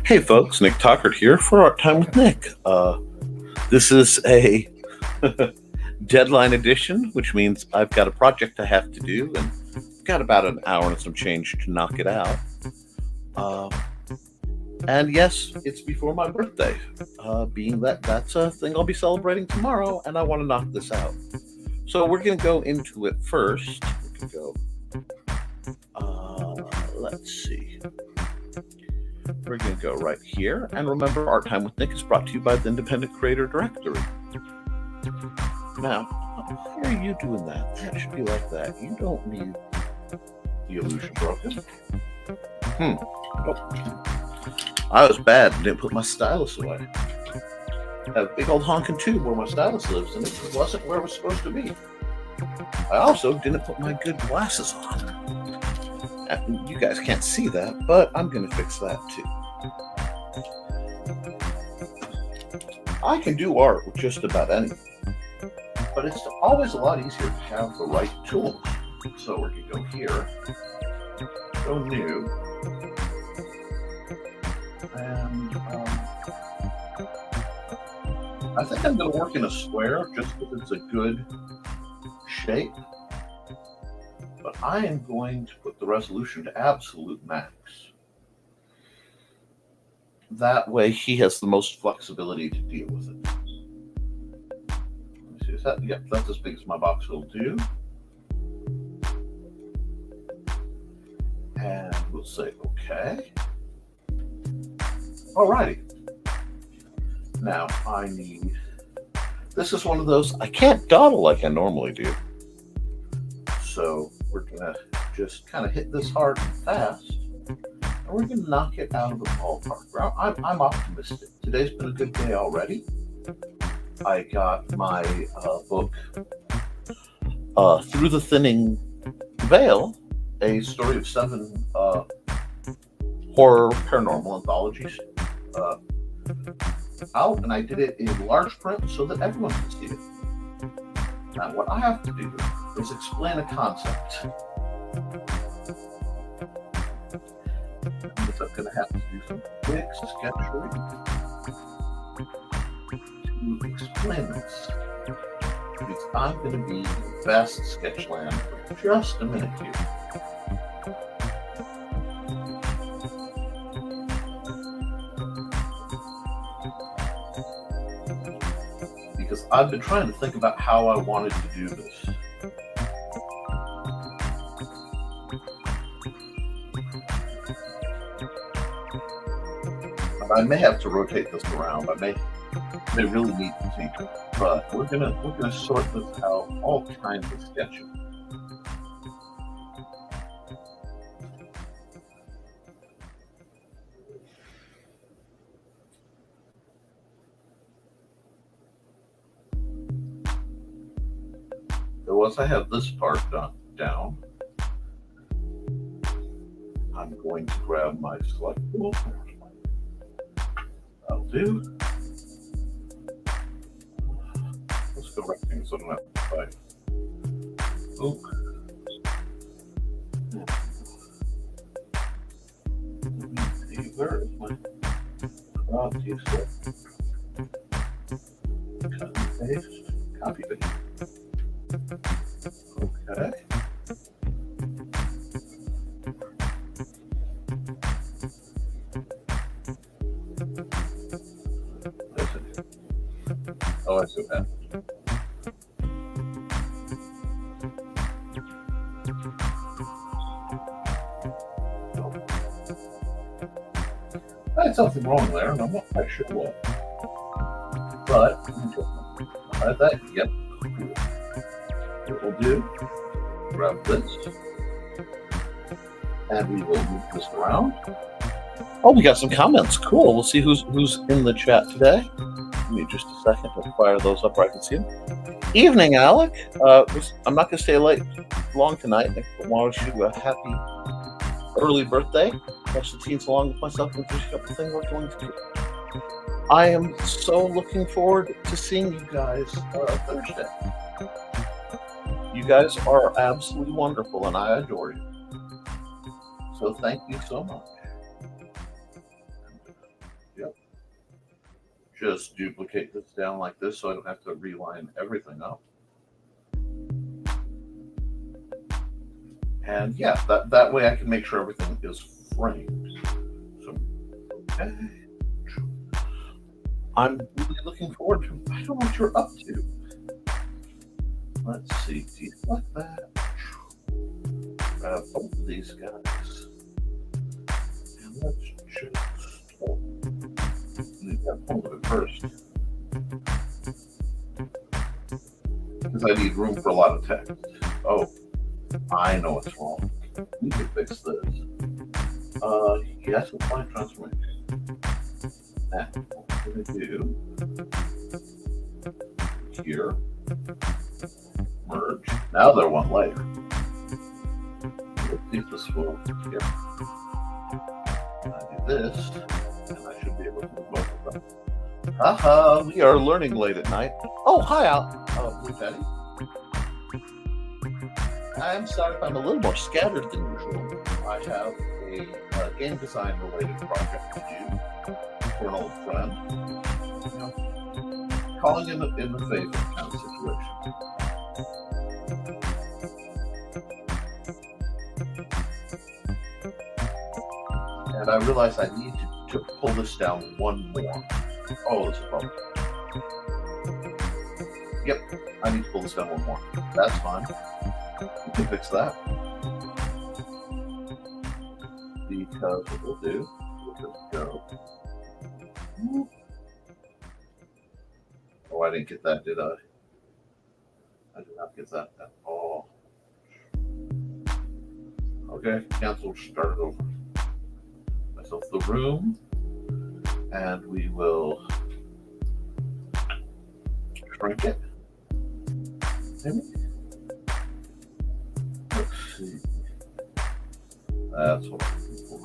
Hey folks, Nick Tockert here for Art Time with Nick. This is a deadline edition, which means I've got a project I have to do and got about an hour and some change to knock it out. And yes, it's before my birthday, being that that's a thing I'll be celebrating tomorrow, and I want to knock this out. So we're going to go into it first. We can go, let's see. We're going to go right here. And remember, Art Time with Nick is brought to you by the Independent Creator Directory. Now, why are you doing that? That should be like that. You don't need the illusion broken. Oh. I was bad and didn't put my stylus away. I have a big old honking tube where my stylus lives, and it wasn't where it was supposed to be. I also didn't put my good glasses on. You guys can't see that, but I'm going to fix that too. I can do art with just about anything, but it's always a lot easier to have the right tools. So we're going to go here, go new, and I think I'm going to work in a square just because it's a good shape. But I am going to put the resolution to absolute max. That way he has the most flexibility to deal with it. Let me see, is that? Yep, that's as big as my box will do. And we'll say okay. Alrighty. Now I need, this is one of those, I can't dawdle like I normally do. So we're gonna just kind of hit this hard and fast, and we're gonna knock it out of the ballpark. I'm optimistic. Today's been a good day already. I got my book, Through the Thinning Veil, a story of 7 horror paranormal anthologies out, and I did it in large print so that everyone can see it. Now, what I have to do is explain a concept. I'm going to have to do some quick sketchery to explain this. Because I'm going to be in vast sketchland for just a minute here. Because I've been trying to think about how I wanted to do this. I may have to rotate this around. I may really need to think, but we're gonna sort this out. All kinds of sketching. So once I have this part down, I'm going to grab my select tool. That'll do. Let's go rectangle so I don't have to fight. Oh. Where is my crop use it? Cut and paste. Copy it. Okay. Oh, I see that. I had something wrong there, and I'm not quite sure what. But I had that. Yep. What we'll do, grab this, and we will move this around. Oh, we got some comments. Cool. We'll see who's in the chat today. Give me just a second to fire those up where I can see them. Evening, Alec. I'm not going to stay long tonight. I want to wish you a happy early birthday. Watch the teens along with myself and finish up the thing we're going to do. I am so looking forward to seeing you guys Thursday. You guys are absolutely wonderful, and I adore you. So thank you so much. Yep. Just duplicate this down like this so I don't have to reline everything up. And yeah, that way I can make sure everything is framed. So, okay. I'm really looking forward to it. I don't know what you're up to. Let's see. Deselect that. Grab both of these guys. And let's just leave that hold it first. Because I need room for a lot of text. Oh, I know what's wrong. We can fix this. Yes, apply transformation. Now, what I'm going to do here, merge. Now they're one layer. Let's see if this will here. I do this, and I should be able to move both of them. Haha, we are learning late at night. Oh, hi, Blue Teddy. I'm sorry if I'm a little more scattered than usual. I have a game design related project to do for an old friend. You know, calling in the favor kind of situation. And I realized I need to pull this down one more. Oh, this is probably. Yep, I need to pull this down one more. That's fine. We can fix that. Because what we'll do, we'll just go. Oh, I didn't get that, did I? I did not get that at all. Okay, cancel, start it over. Myself the room, and we will shrink it. Maybe. Let's see. That's what I'm looking for.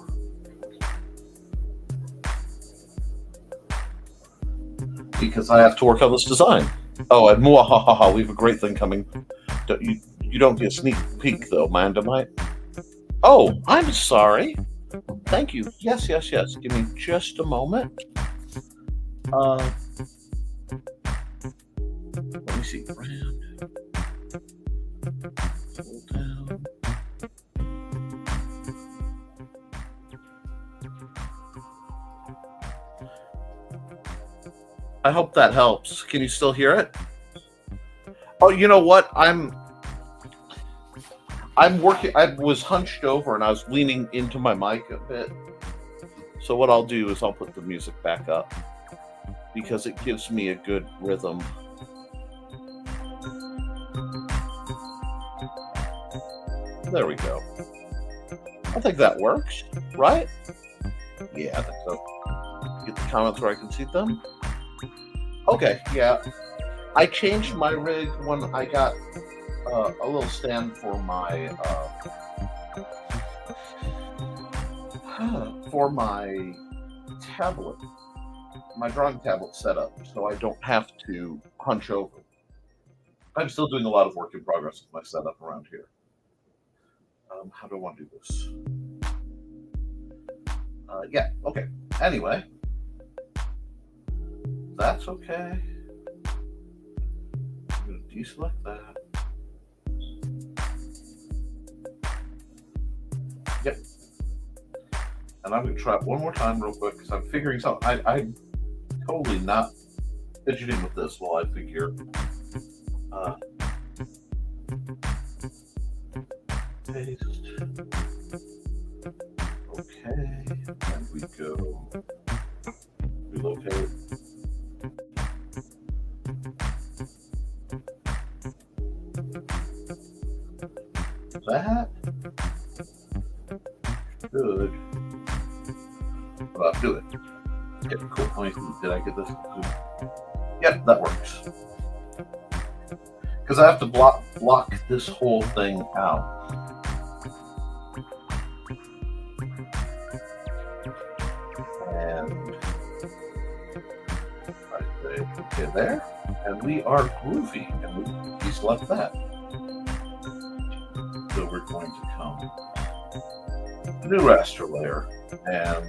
Because I have to work on this design. Oh, and muahaha, we have a great thing coming. You don't get a sneak peek though, Mandamite. Oh, I'm sorry. Thank you. Yes. Give me just a moment. Let me see. Brand. Pull down. I hope that helps. Can you still hear it? Oh, you know what? I'm working. I was hunched over and I was leaning into my mic a bit. So what I'll do is I'll put the music back up because it gives me a good rhythm. There we go. I think that works, right? Yeah, I think so. Get the comments where I can see them. Okay, yeah. I changed my rig when I got a little stand for my tablet, my drawing tablet setup, so I don't have to hunch over. I'm still doing a lot of work in progress with my setup around here. How do I want to do this? Yeah, okay. Anyway, that's okay. I'm going to deselect that. Yep. And I'm going to try it one more time real quick because I'm figuring something. I'm totally not fidgeting with this while I figure. Paste. Okay. And we go relocate. That good. Well, I'll do it. Yep, cool. Let me see. Did I get this? Yep, that works. Because I have to block this whole thing out. And right there, okay, there. And we are groovy, and we deselect that. So we're going to come new raster layer and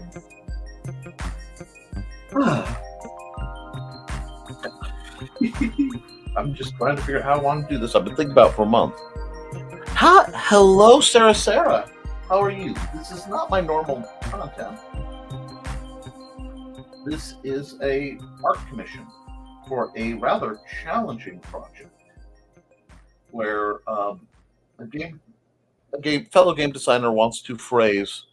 I'm just trying to figure out how I want to do this. I've been thinking about it for a month. Hello, Sarah. How are you? This is not my normal content. This is a art commission for a rather challenging project where a fellow game designer wants to phrase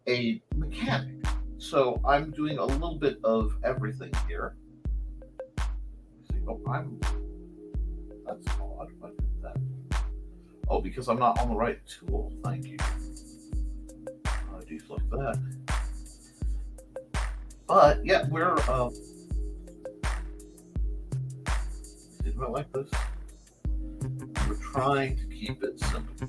a mechanic. So I'm doing a little bit of everything here. Oh, that's odd. What is that? Oh, because I'm not on the right tool. Thank you. I do like that. But yeah, we're didn't I like this? We're trying to keep it simple.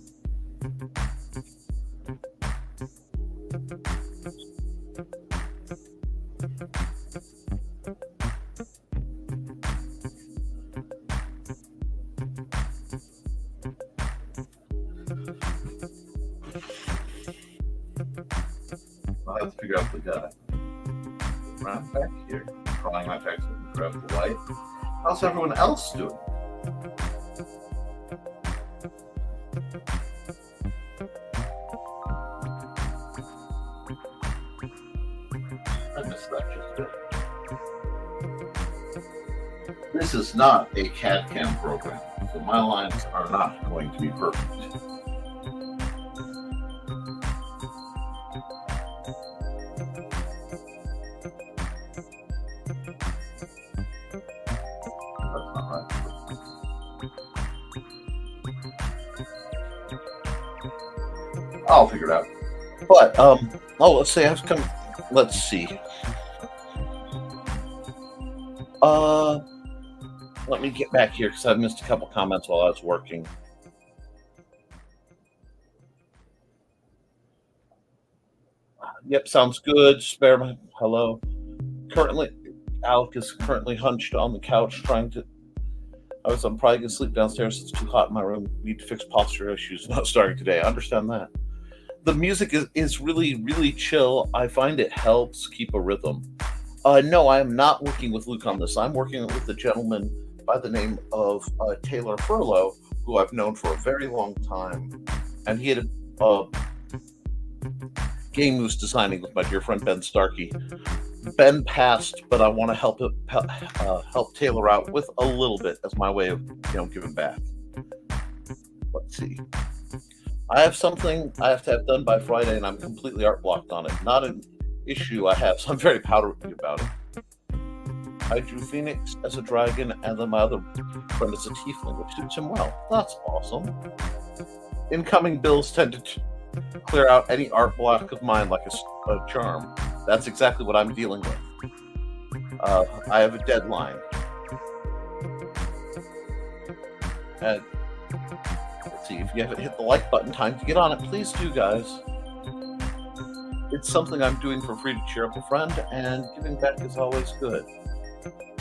I have to figure out the guy. Right back here, drawing my text and grab the light. How's everyone else doing? I missed that just a bit. This is not a CAD/CAM program, so my lines are not going to be perfect. I'll figure it out. But let's say I have to come. Let's see. Let me get back here because I missed a couple comments while I was working. Yep, sounds good. Spare my hello. Alec is currently hunched on the couch trying to. I'm probably gonna sleep downstairs. It's too hot in my room. Need to fix posture issues. Not starting today. I understand that. The music is really, really chill. I find it helps keep a rhythm. No, I am not working with Luke on this. I'm working with a gentleman by the name of Taylor Furlow, who I've known for a very long time. And he had a game he was designing with my dear friend Ben Starkey. Ben passed, but I want to help Taylor out with a little bit as my way of giving back. Let's see. I have something I have to have done by Friday, and I'm completely art blocked on it. Not an issue I have, so I'm very proud of you about it. I drew Phoenix as a dragon, and then my other friend is a tiefling, which suits him well. That's awesome. Incoming bills tend to clear out any art block of mine like a charm. That's exactly what I'm dealing with. I have a deadline. And let's see, if you haven't hit the like button, time to get on it. Please do, guys. It's something I'm doing for free to cheer up a friend, and giving back is always good.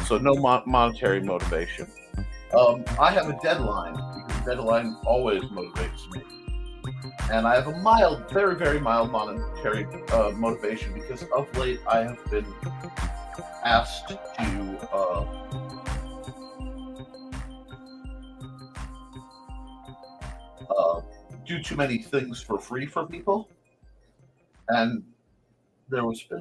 So no monetary motivation. I have a deadline, because deadline always motivates me. And I have a mild, very, very mild monetary motivation, because of late I have been asked to do too many things for free for people. And there was been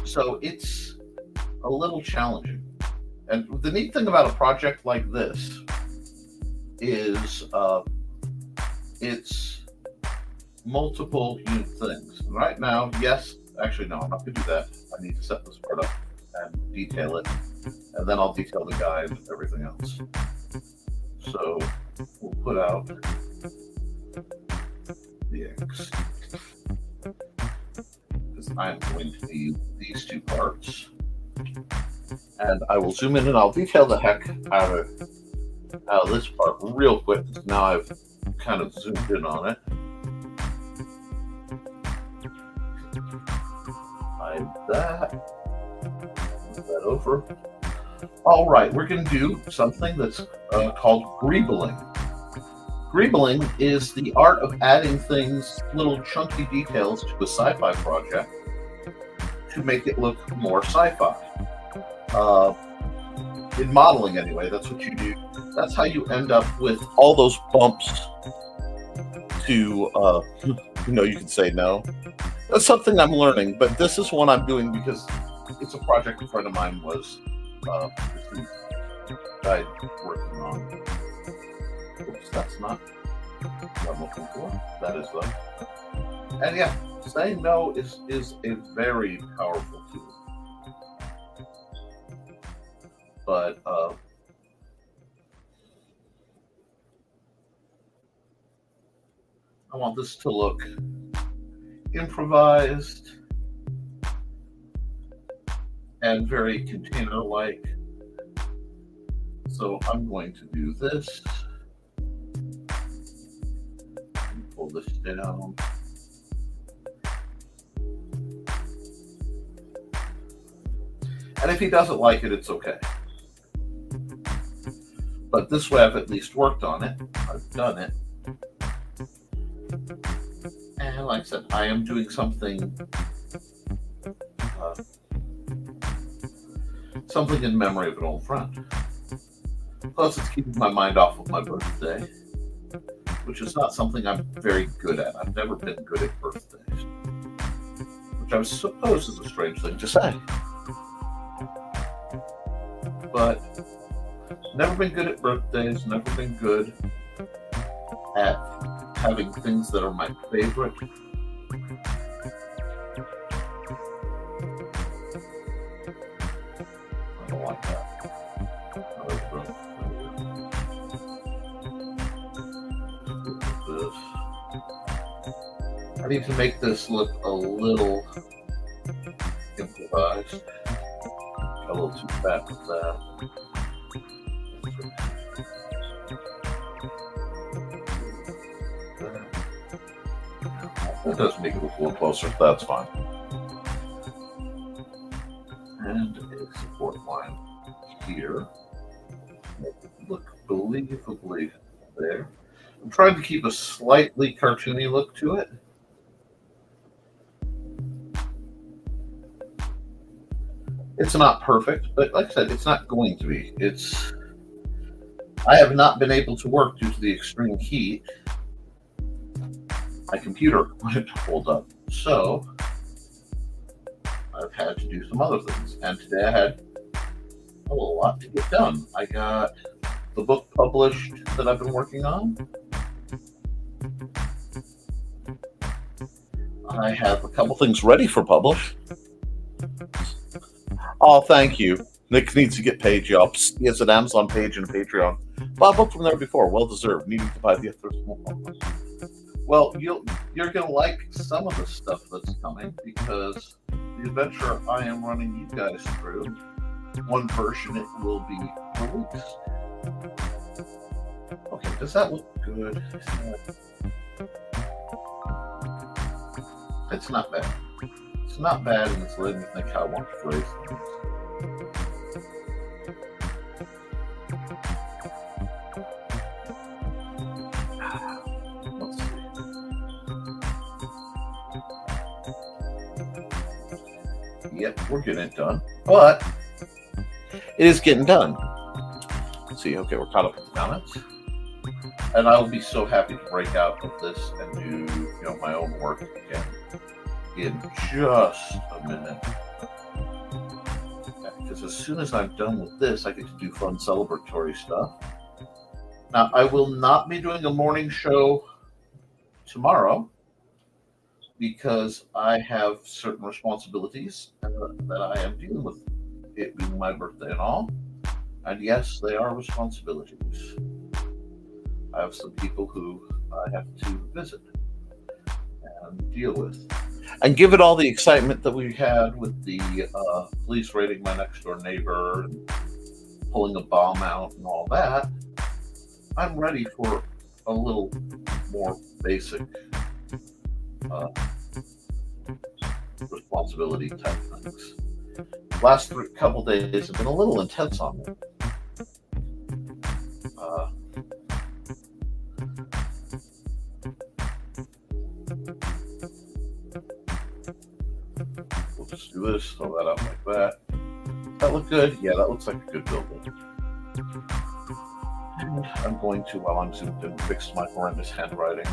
so it's a little challenging. And the neat thing about a project like this is it's multiple things. Right now, yes, actually, no, I'm not going to do that. I need to set this part up and detail it, and then I'll detail the guide and everything else. So we'll put out the X, because I'm going to need these two parts, and I will zoom in and I'll detail the heck out of this part real quick, because now I've kind of zoomed in on it. Hide that. Move that over. All right, we're going to do something that's called greebling. Greebling is the art of adding things, little chunky details to a sci-fi project to make it look more sci-fi. Uh, in modeling, anyway, that's what you do. That's how you end up with all those bumps to, you can say no. That's something I'm learning, but this is one I'm doing because it's a project a friend of mine was died working on. Oops, that's not what I'm looking for. That is though. And yeah, saying no is a very powerful tool. But I want this to look improvised and very container-like. So I'm going to do this. Pull this down. And if he doesn't like it, it's okay. But this way I've at least worked on it. I've done it. And like I said, I am doing something in memory of an old friend. Plus, it's keeping my mind off of my birthday, which is not something I'm very good at. I've never been good at birthdays, which I suppose is a strange thing to say. But never been good at birthdays, never been good at having things that are my favorite. I don't like that. I need to make this look a little improvised. A little too fat with that. That does make it look a little closer. That's fine. And a support line here. Make it look believably there. I'm trying to keep a slightly cartoony look to it. It's not perfect, but like I said, it's not going to be. I have not been able to work due to the extreme heat. My computer wouldn't hold up. So I've had to do some other things. And today I had a lot to get done. I got the book published that I've been working on. I have a couple things ready for publish. Oh, thank you. Nick needs to get paid jobs. He has an Amazon page and a Patreon. Bought a book from there before. Well deserved. Needing to buy the other small one. Well, you're going to like some of the stuff that's coming because the adventure I am running you guys through, one version it will be released. Okay, does that look good? It's not bad. It's not bad, and it's letting me think how I want to phrase things. Let's see. Yep, we're getting it done. But it is getting done. Let's see, okay, we're caught up with the comments. And I will be so happy to break out of this and do, my own work again in just a minute. Because as soon as I'm done with this, I get to do fun celebratory stuff. Now, I will not be doing a morning show tomorrow because I have certain responsibilities that I am dealing with, it being my birthday and all. And yes, they are responsibilities. I have some people who I have to visit and deal with. And given all the excitement that we had with the police raiding my next door neighbor and pulling a bomb out and all that, I'm ready for a little more basic responsibility type things. Last couple days have been a little intense on me. do this, throw that out like that. That look good? Yeah, that looks like a good building. And I'm going to, while I'm zoomed in, fix my horrendous handwriting.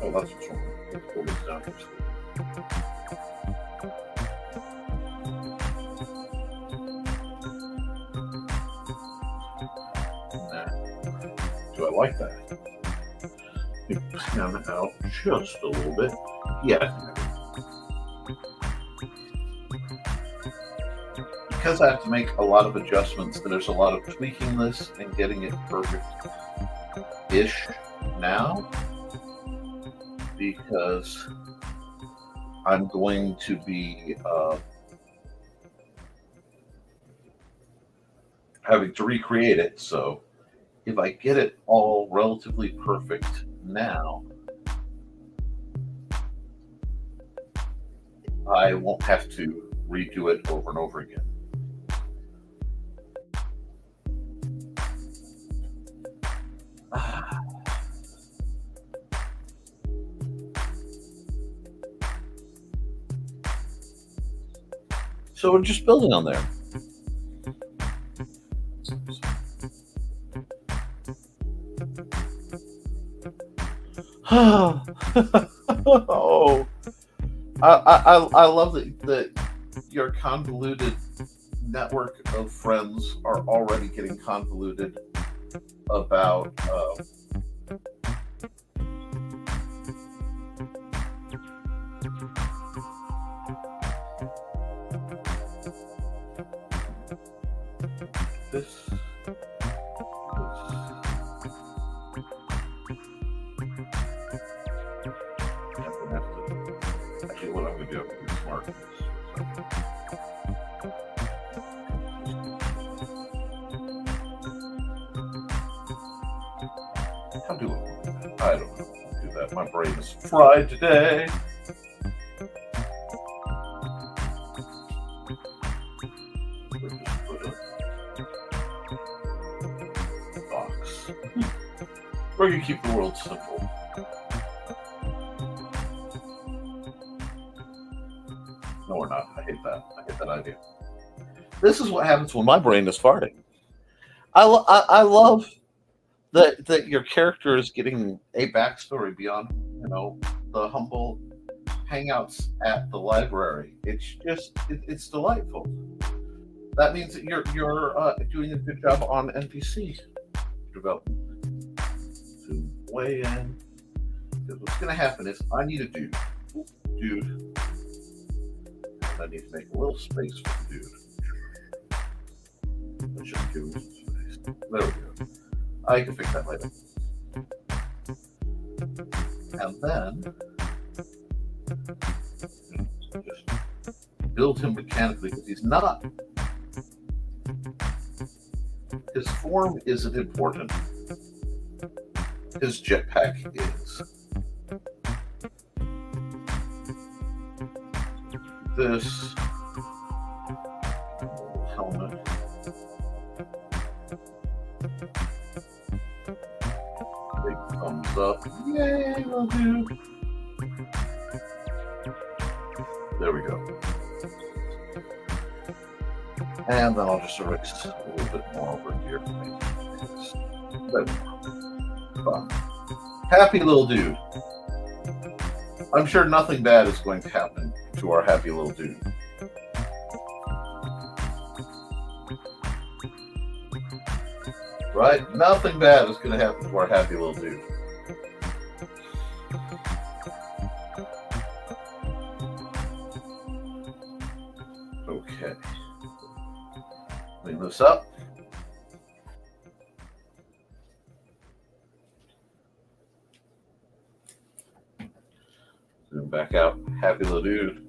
Oh, that's what's wrong. Let's pull this down here. Do I like that? You pan it out just a little bit. Yeah. Because I have to make a lot of adjustments, there's a lot of tweaking this and getting it perfect-ish now, because I'm going to be having to recreate it. So if I get it all relatively perfect now, I won't have to redo it over and over again. So we're just building on there. Oh, I love that your convoluted network of friends are already getting convoluted about this. Actually, what I'm going to do, I'm going to be smart. How do I don't know how to do that. My brain is fried today. Where you keep the world simple. No, we're not. I hate that. I hate that idea. This is what happens when my brain is farting. I love that your character is getting a backstory beyond, the humble hangouts at the library. It's just it's delightful. That means that you're doing a good job on NPC development. Zoom way in. Because what's going to happen is I need a dude. And I need to make a little space for the dude. Let's just give him some space. There we go. I can fix that later. And then just build him mechanically, because he's not. His form isn't important. His jetpack is. This helmet. Big thumbs up. Yay, will do. There we go. And then I'll just erase a little bit more over here. Fun. Happy little dude. I'm sure nothing bad is going to happen to our happy little dude. Right? Nothing bad is going to happen to our happy little dude. Okay. Clean this up. Zoom back out. Happy little dude.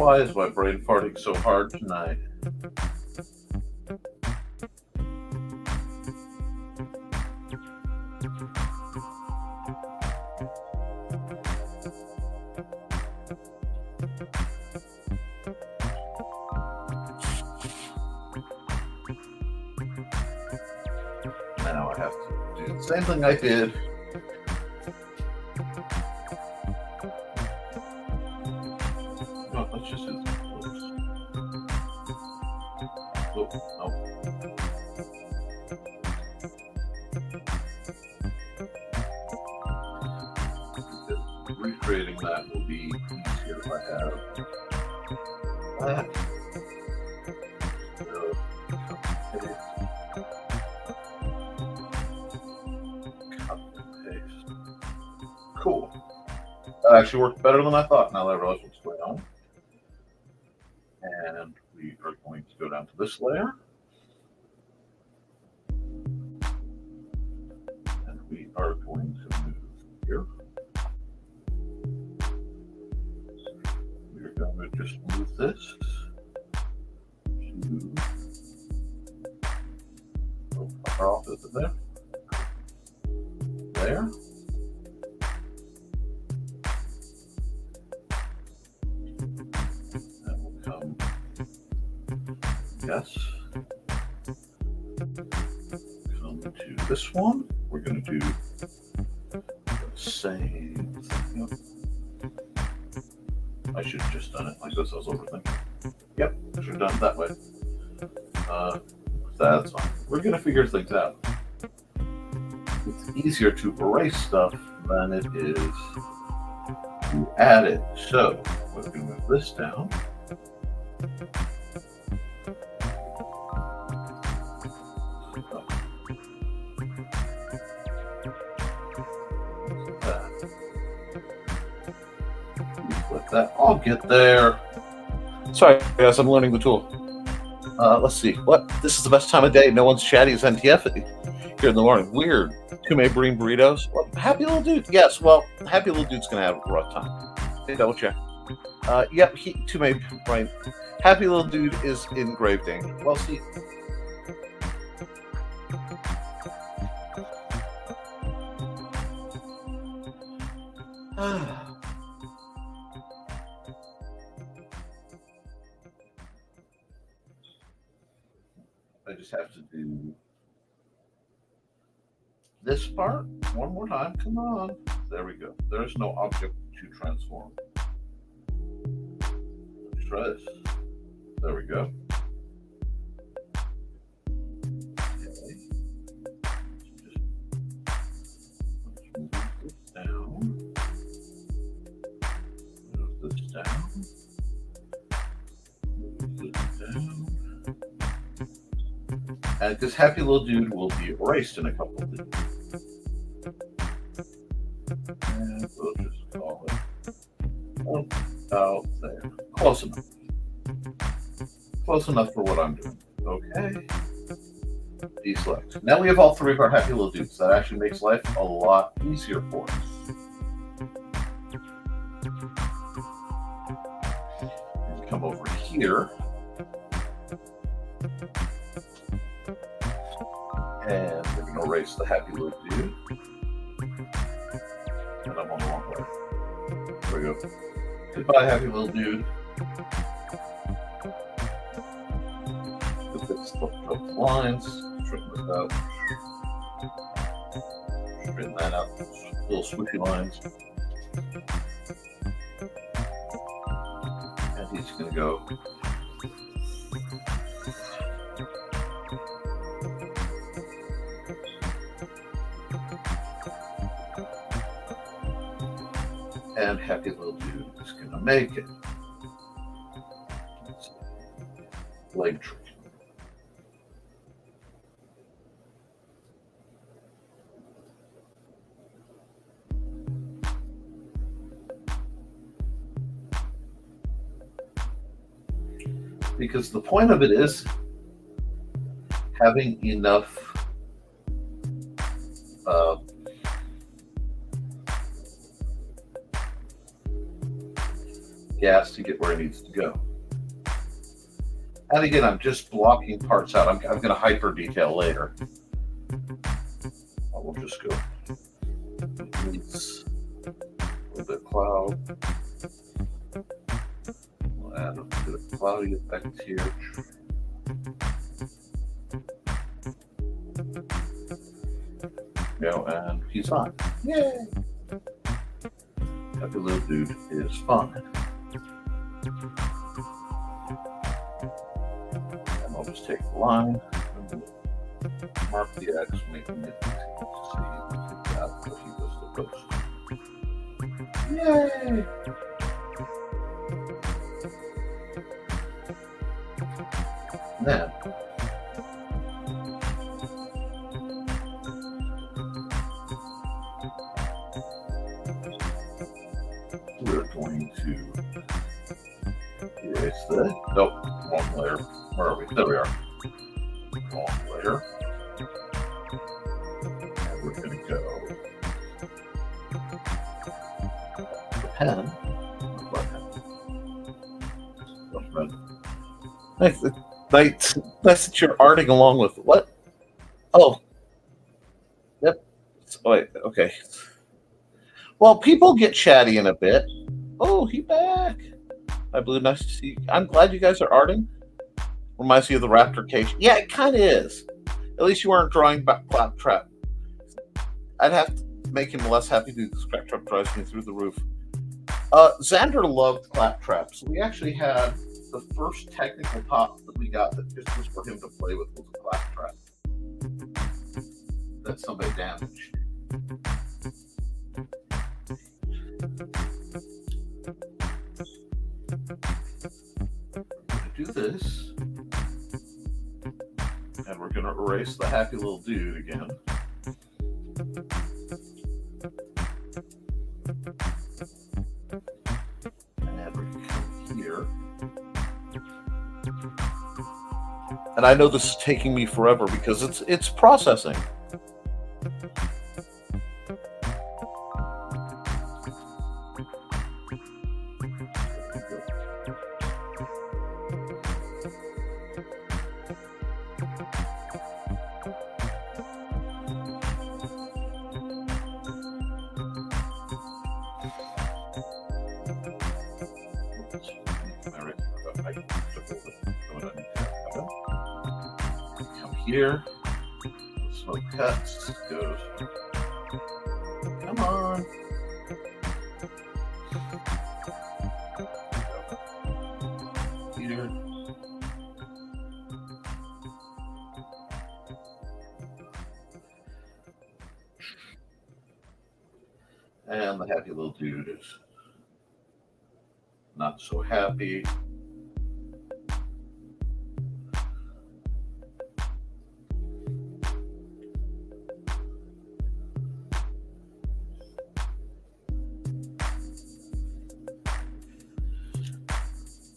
Why is my brain farting so hard tonight? Now I have to do the same thing I did. No, let's just do this. Oh, no. Recreating that will be easier if I have that. Cool. That actually worked better than I thought now that I realize what's going on. And we are going to go down to this layer. And we are going to move here. We're going to just move this to far off, is it there? There. Yes. Come to this one. We're going to do the same thing. I should have just done it like this. I was overthinking. Yep, I should have done it that way. That's fine. We're going to figure things out. It's easier to erase stuff than it is to add it. So we're going to move this down. That I'll get there. Sorry, guys, I'm learning the tool. Let's see. What? This is the best time of day. No one's chatty as NTF here in the morning. Weird. Tume Breen burritos. Well, happy little dude. Yes. Well, happy little dude's gonna have a rough time. Hey, double check. Yep. Tume Breen. Happy little dude is in grave danger. Well, see. I just have to do this part one more time. Come on. There we go. There's no object to transform. Let's try this. There we go. Okay. Let's move this down. Move this down. Move this down. And this happy little dude will be erased in a couple of days. And we'll just call it about there. Close enough. Close enough for what I'm doing. Okay. Deselect. Now we have all three of our happy little dudes. That actually makes life a lot easier for us. And come over here. And we're going to erase the happy little dude. And I'm on the wrong way. There we go. Goodbye, happy little dude. Fix the lines. Straighten this out. Straighten that out. Little swoopy lines. And he's going to go. And happy little dude is going to make it. Leg trick. Because the point of it is having enough gas to get where it needs to go. And again, I'm just blocking parts out. I'm going to hyper detail later. We'll just go. It's a little bit cloud. We'll add a bit of cloudy effect here. And he's on. Yay! Happy little dude is fun. And I'll just take the line and mark the X, making it easy to see that what he was supposed to. Yay! And then we're going to erase the, nope, wrong layer. Where are we? There we are. Wrong layer. And we're going to go the pen. Nice that you're arting along with what? Oh. Yep. Oh, wait, okay. Well, people get chatty in a bit. Oh, he back. Hi, Blue. Nice to see you. I'm glad you guys are arting. Reminds me of the Raptor cage. Yeah, it kind of is. At least you weren't drawing Claptrap. I'd have to make him less happy because Claptrap drives me through the roof. Xander loved Claptrap, so we actually had the first technical pop that we got that just was for him to play with was a Claptrap that somebody damaged. Do this, and we're going to erase the happy little dude again. And we come here. And I know this is taking me forever because it's processing. Here, smoke cuts, goes. Come on. Here. And the happy little dude is not so happy.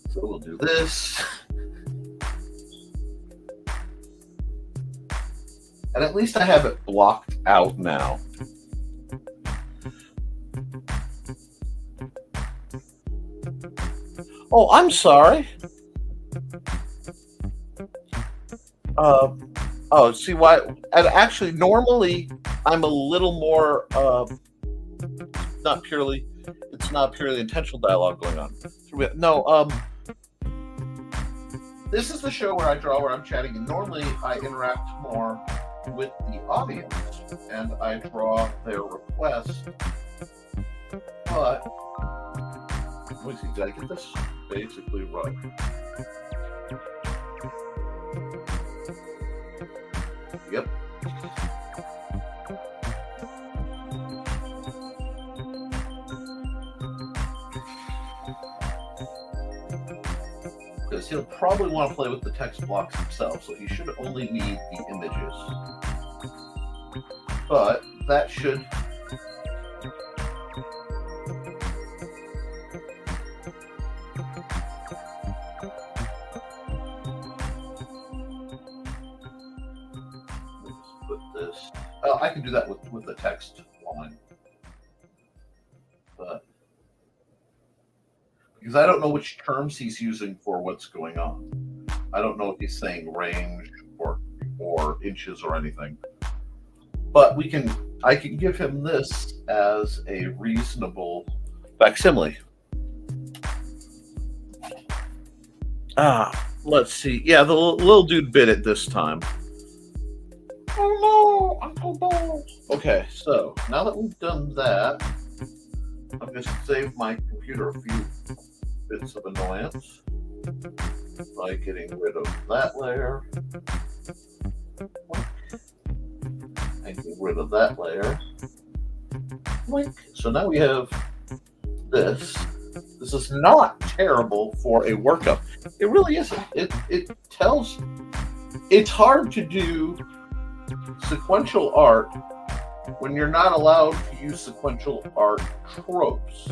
So we'll do this. And at least I have it blocked out now. Oh, I'm sorry. Oh, see why? And actually, normally I'm a little more it's not purely intentional dialogue going on. No, this is the show where I draw, where I'm chatting, and normally I interact more with the audience and I draw their requests. But let me see, did I get this basically right? Yep. Because he'll probably want to play with the text blocks himself, so he should only need the images. But that should... Let's put this... I can do that with the text line. But because I don't know which terms he's using for what's going on. I don't know if he's saying range or inches or anything. But I can give him this as a reasonable facsimile. Let's see. Yeah, the little dude bit it this time. Oh no, Uncle Bo. Okay, so now that we've done that, I'm going to save my computer a few bits of annoyance by getting rid of that layer and getting rid of that layer. So now we have this. This is not terrible for a workup. It really isn't. It's hard to do sequential art when you're not allowed to use sequential art tropes.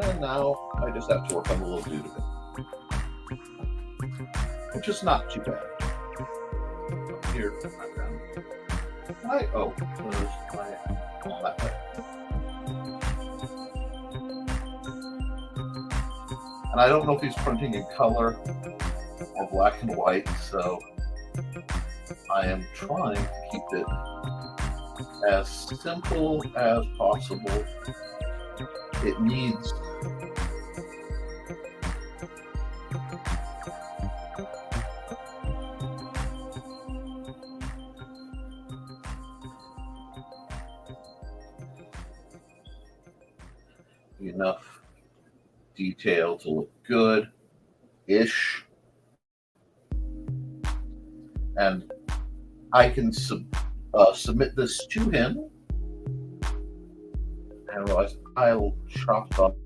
And now I just have to work on the little dude a bit, which is not too bad. Here, that way. And I don't know if he's printing in color or black and white, so I am trying to keep it as simple as possible. It needs enough detail to look good-ish. And I can submit this to him. And I realize I'll chop off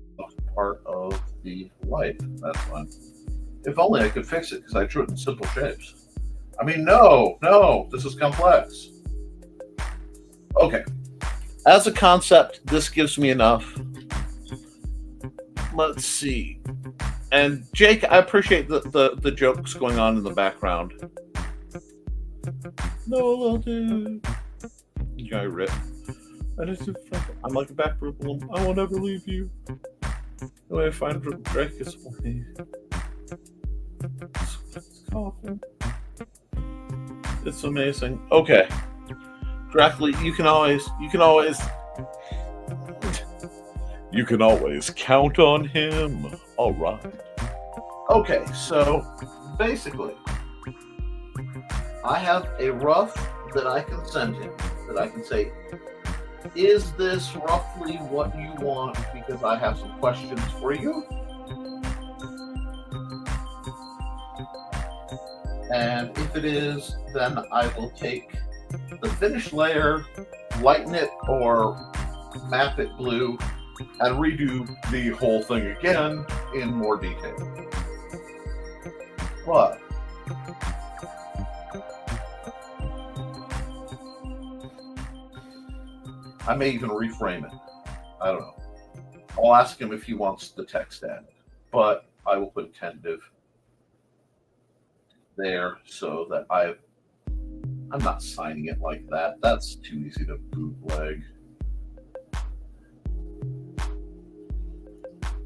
part of the light. That's fine. If only I could fix it, because I drew it in simple shapes. I mean, no, this is complex. Okay. As a concept, this gives me enough. Let's see. And Jake, I appreciate the jokes going on in the background. No, little dude. Guy rip. I'm like a back problem. I won't ever leave you. The way I find Drake is for me. It's coughing. It's amazing. Okay. Dracula, you can always count on him. All right. Okay, so basically, I have a rough that I can send him, that I can say, is this roughly what you want? Because I have some questions for you. And if it is, then I will take the finished layer, lighten it or map it blue, and redo the whole thing again in more detail. But I may even reframe it. I don't know. I'll ask him if he wants the text added, but I will put tentative there so that I'm not signing it like that. That's too easy to bootleg.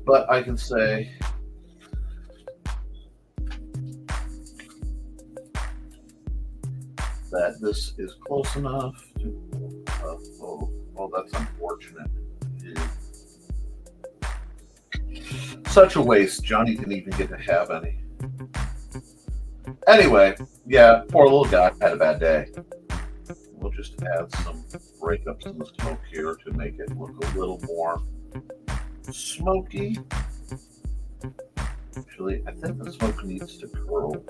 But I can say that this is close enough to, that's unfortunate. Such a waste. Johnny didn't even get to have any. Anyway, yeah, poor little guy had a bad day. We'll just add some breakups in the smoke here to make it look a little more smoky. Actually, I think the smoke needs to curl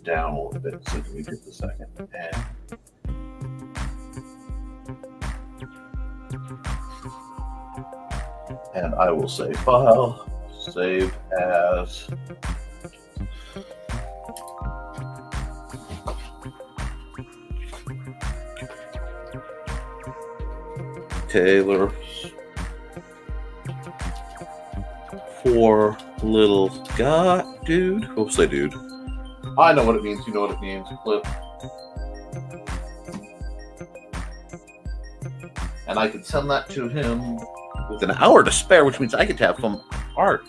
down a little bit. So give me just a second. And I will say file, save as. Taylor for little Scott, dude. We'll say dude. I know what it means. You know what it means. Flip. And I can send that to him with an hour to spare, which means I get to have art.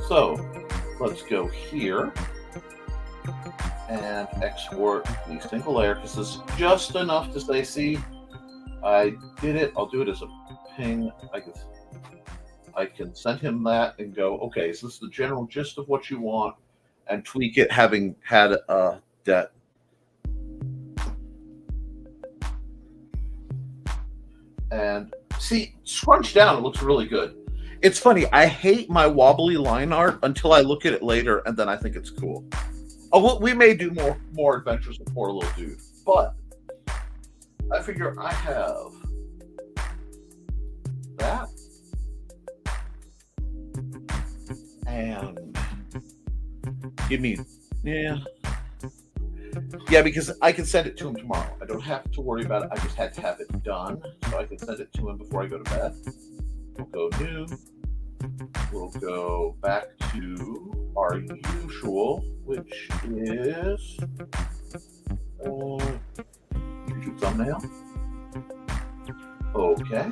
So let's go here and export the single layer because it's just enough to say, see, I did it. I'll do it as a ping. I can send him that and go, okay, so this is the general gist of what you want, and tweak it having had that. And see, scrunch down, it looks really good. It's funny, I hate my wobbly line art until I look at it later, and then I think it's cool. Oh, well, we may do more adventures with Poor Little Dude, but I figure I have that. And give me, yeah, because I can send it to him tomorrow. I don't have to worry about it. I just had to have it done, so I can send it to him before I go to bed. We'll go new. We'll go back to our usual, which is YouTube thumbnail. Okay.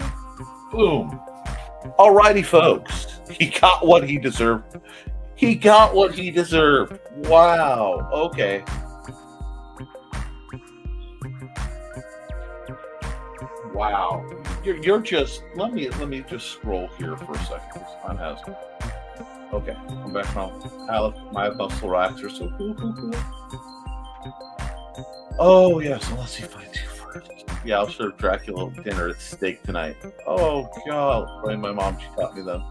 Boom. Alrighty, folks. He got what he deserved. He got what he deserved. Wow. Okay. Wow. You're just let me just scroll here for a second. This time has okay. I'm back home. Alec, my muscle racks are so cool. Oh yeah, so let's see if I do first. Yeah, I'll serve Dracula dinner at steak tonight. Oh god. Blame my mom, she taught me them.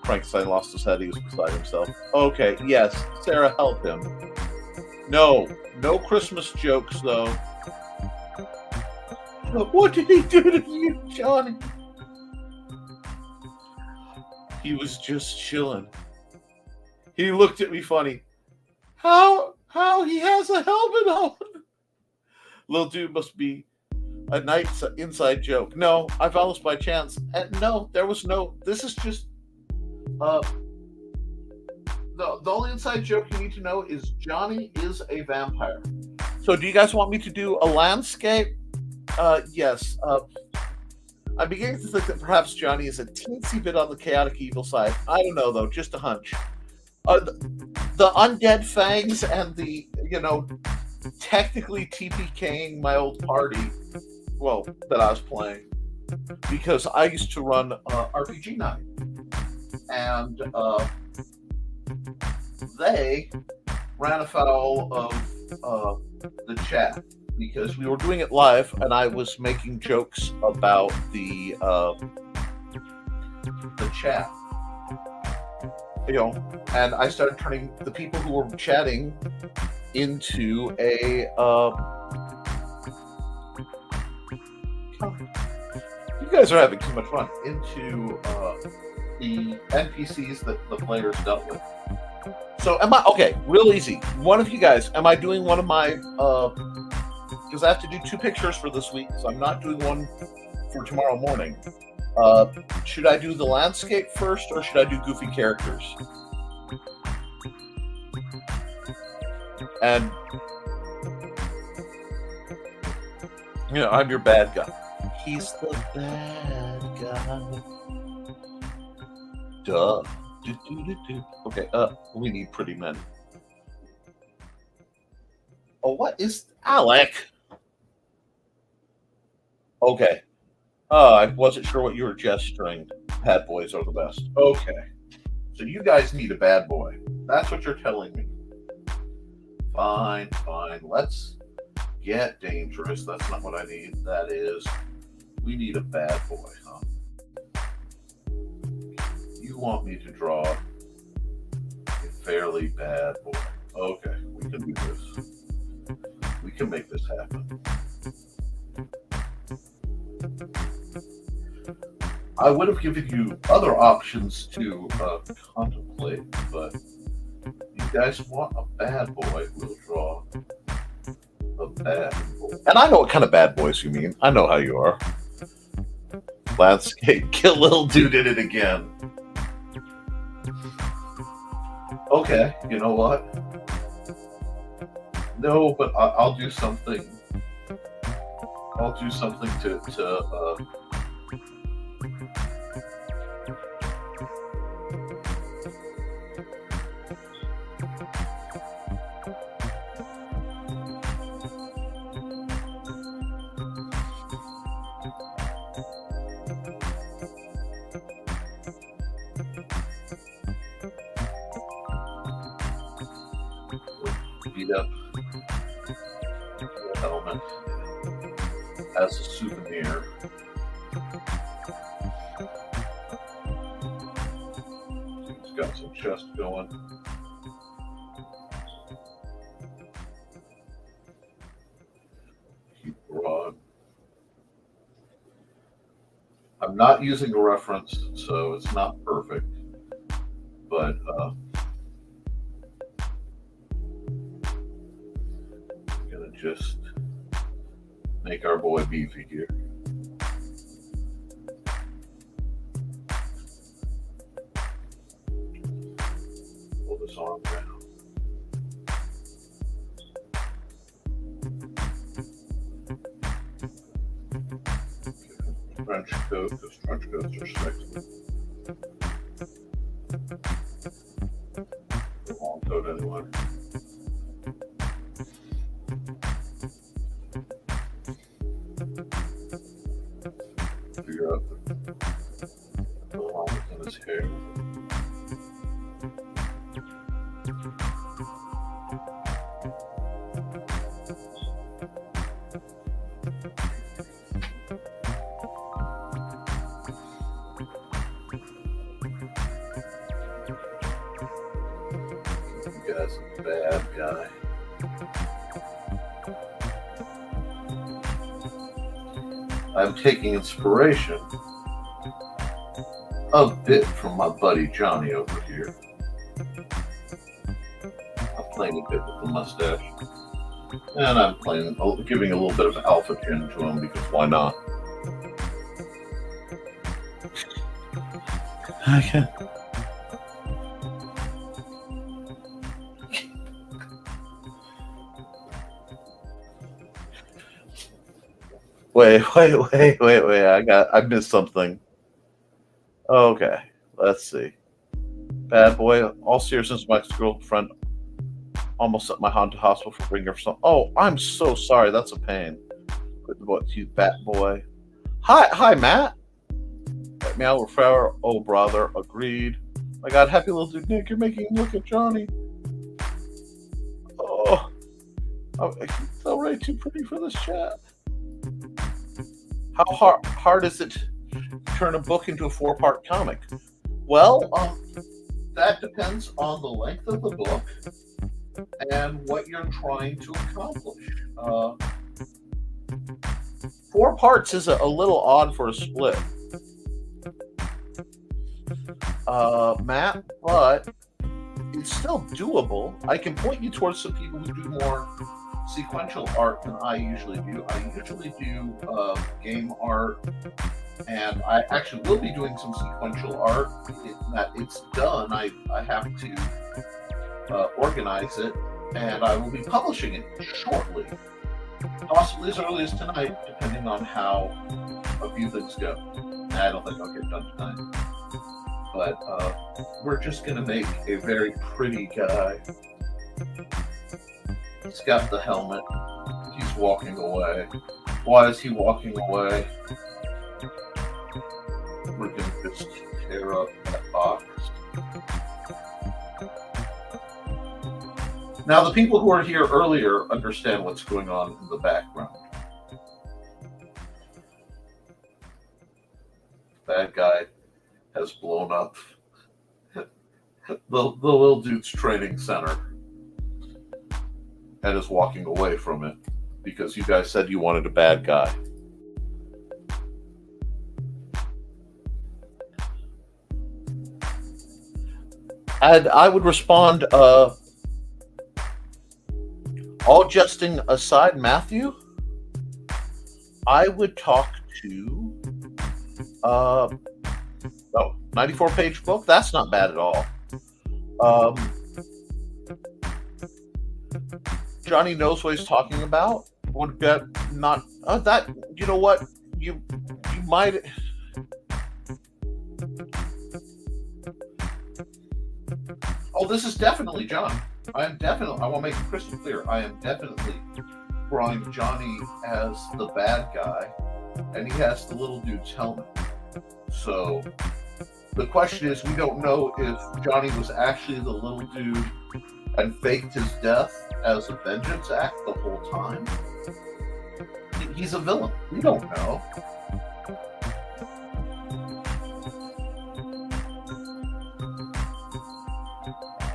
Frankenstein lost his head, he was beside himself. Okay, yes. Sarah, help him. No Christmas jokes though. What did he do to you, Johnny? He was just chilling. He looked at me funny. How he has a helmet on? Little dude must be a nice inside joke. No, I found this by chance. And no, there was no. This is just the only inside joke you need to know is Johnny is a vampire. So do you guys want me to do a landscape? Yes. I'm beginning to think that perhaps Johnny is a teensy bit on the chaotic evil side. I don't know, though. Just a hunch. The undead fangs and the, technically TPKing my old party, well, that I was playing, because I used to run RPG Night. And they ran afoul of the chat. Because we were doing it live, and I was making jokes about the chat, and I started turning the people who were chatting into a. You guys are having too much fun. Into the NPCs that the players dealt with. So am I okay? Real easy. One of you guys, am I doing one of my? Because I have to do 2 pictures for this week, so I'm not doing one for tomorrow morning. Should I do the landscape first, or should I do goofy characters? And, I'm your bad guy. He's the bad guy. Duh. Okay, we need pretty men. Oh, what is Alec? Okay. I wasn't sure what you were gesturing. Bad boys are the best. Okay. So you guys need a bad boy. That's what you're telling me. Fine. Let's get dangerous. That's not what I need. That is, we need a bad boy, huh? You want me to draw a fairly bad boy. Okay, we can do this. We can make this happen. I would have given you other options to contemplate, but you guys want a bad boy, we'll draw a bad boy. And I know what kind of bad boys you mean. I know how you are. Landscape, kill little dude in it again. Okay, you know what? No, but I'll do something. I'll do something to beat up helmet as a souvenir. He's got some chest going. Keep broad. I'm not using a reference, so it's not perfect, but I'm gonna just make our boy beefy here. Pull this arm down. Trench coat, because trench coats are sexy. The long coat anyway. Figure out the lines in his hair. You guys are a bad guy. I'm taking inspiration a bit from my buddy Johnny over here. I'm playing a bit with the mustache. And I'm giving a little bit of alpha chin to him because why not? Okay. Wait. I missed something. Okay, let's see. Bad boy, all seriousness, my ex-girlfriend almost sent my Honda hospital for bringing her son. Oh, I'm so sorry. That's a pain. Good boy, you bat boy. Hi, Matt. Meow, Flower. Oh, brother, agreed. My God, happy little dude Nick, you're making him look at Johnny. Oh, he's already too pretty for this chat. How hard is it to turn a book into a 4-part comic? Well, that depends on the length of the book and what you're trying to accomplish. 4 parts is a little odd for a split, Matt, but it's still doable. I can point you towards some people who do more sequential art than I usually do. I usually do game art, and I actually will be doing some sequential art. It's done. I have to organize it, and I will be publishing it shortly, possibly as early as tonight, depending on how a few things go. I don't think I'll get done tonight, but we're just going to make a very pretty guy. He's got the helmet. He's walking away. Why is he walking away? We're going to just tear up that box. Now, the people who are here earlier understand what's going on in the background. Bad guy has blown up the little dude's training center and is walking away from it because you guys said you wanted a bad guy. And I would respond, all jesting aside, Matthew, I would talk to 94-page book. That's not bad at all. Johnny knows what he's talking about. Would get not that. You know what? You might. Oh, this is definitely John. I want to make it crystal clear. I am definitely drawing Johnny as the bad guy, and he has the little dude's helmet. So the question is, we don't know if Johnny was actually the little dude and faked his death as a vengeance act the whole time. He's a villain. We don't know.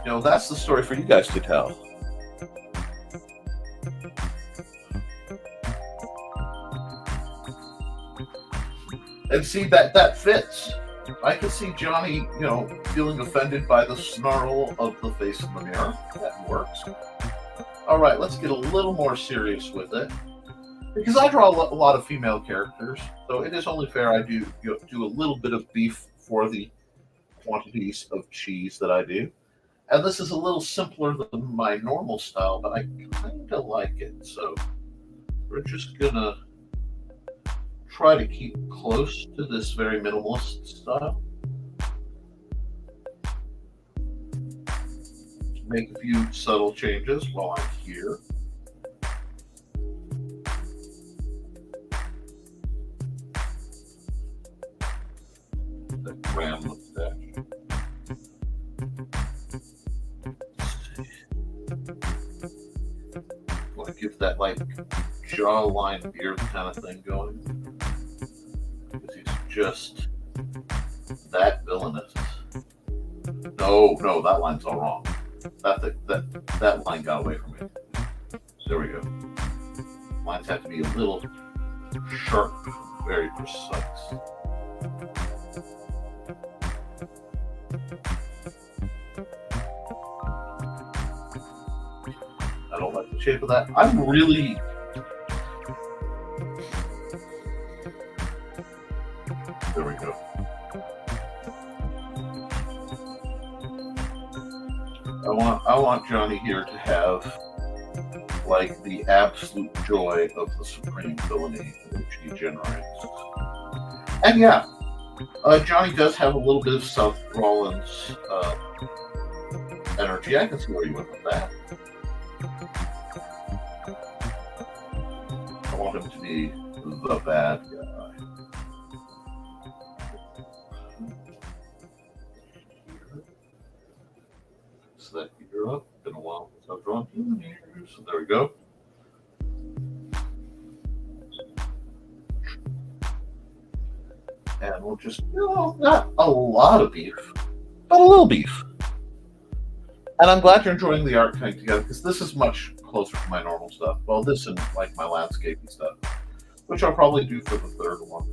You know, that's the story for you guys to tell. And see, that fits. I can see Johnny, you know, feeling offended by the snarl of the face in the mirror. That works. All right, let's get a little more serious with it. Because I draw a lot of female characters, so it is only fair I do a little bit of beef for the quantities of cheese that I do. And this is a little simpler than my normal style, but I kind of like it. So we're just going to try to keep close to this very minimalist style. Make a few subtle changes while I'm here. The grand mustache. Want to give that like jawline beard kind of thing going. Because he's just that villainous. No, that line's all wrong. That line got away from me. There we go. Lines have to be a little sharp, very precise. I don't like the shape of that. I'm really... There we go. I want Johnny here to have like the absolute joy of the supreme villainy which he generates. And yeah, Johnny does have a little bit of Seth Rollins energy. I can see where you went with that. I want him to be the bad guy. That gear up. Been a while since I've drawn human ears. So there we go. And we'll just, not a lot of beef, but a little beef. And I'm glad you're enjoying the art coming together because this is much closer to my normal stuff. Well, this and like my landscaping stuff, which I'll probably do for the third one.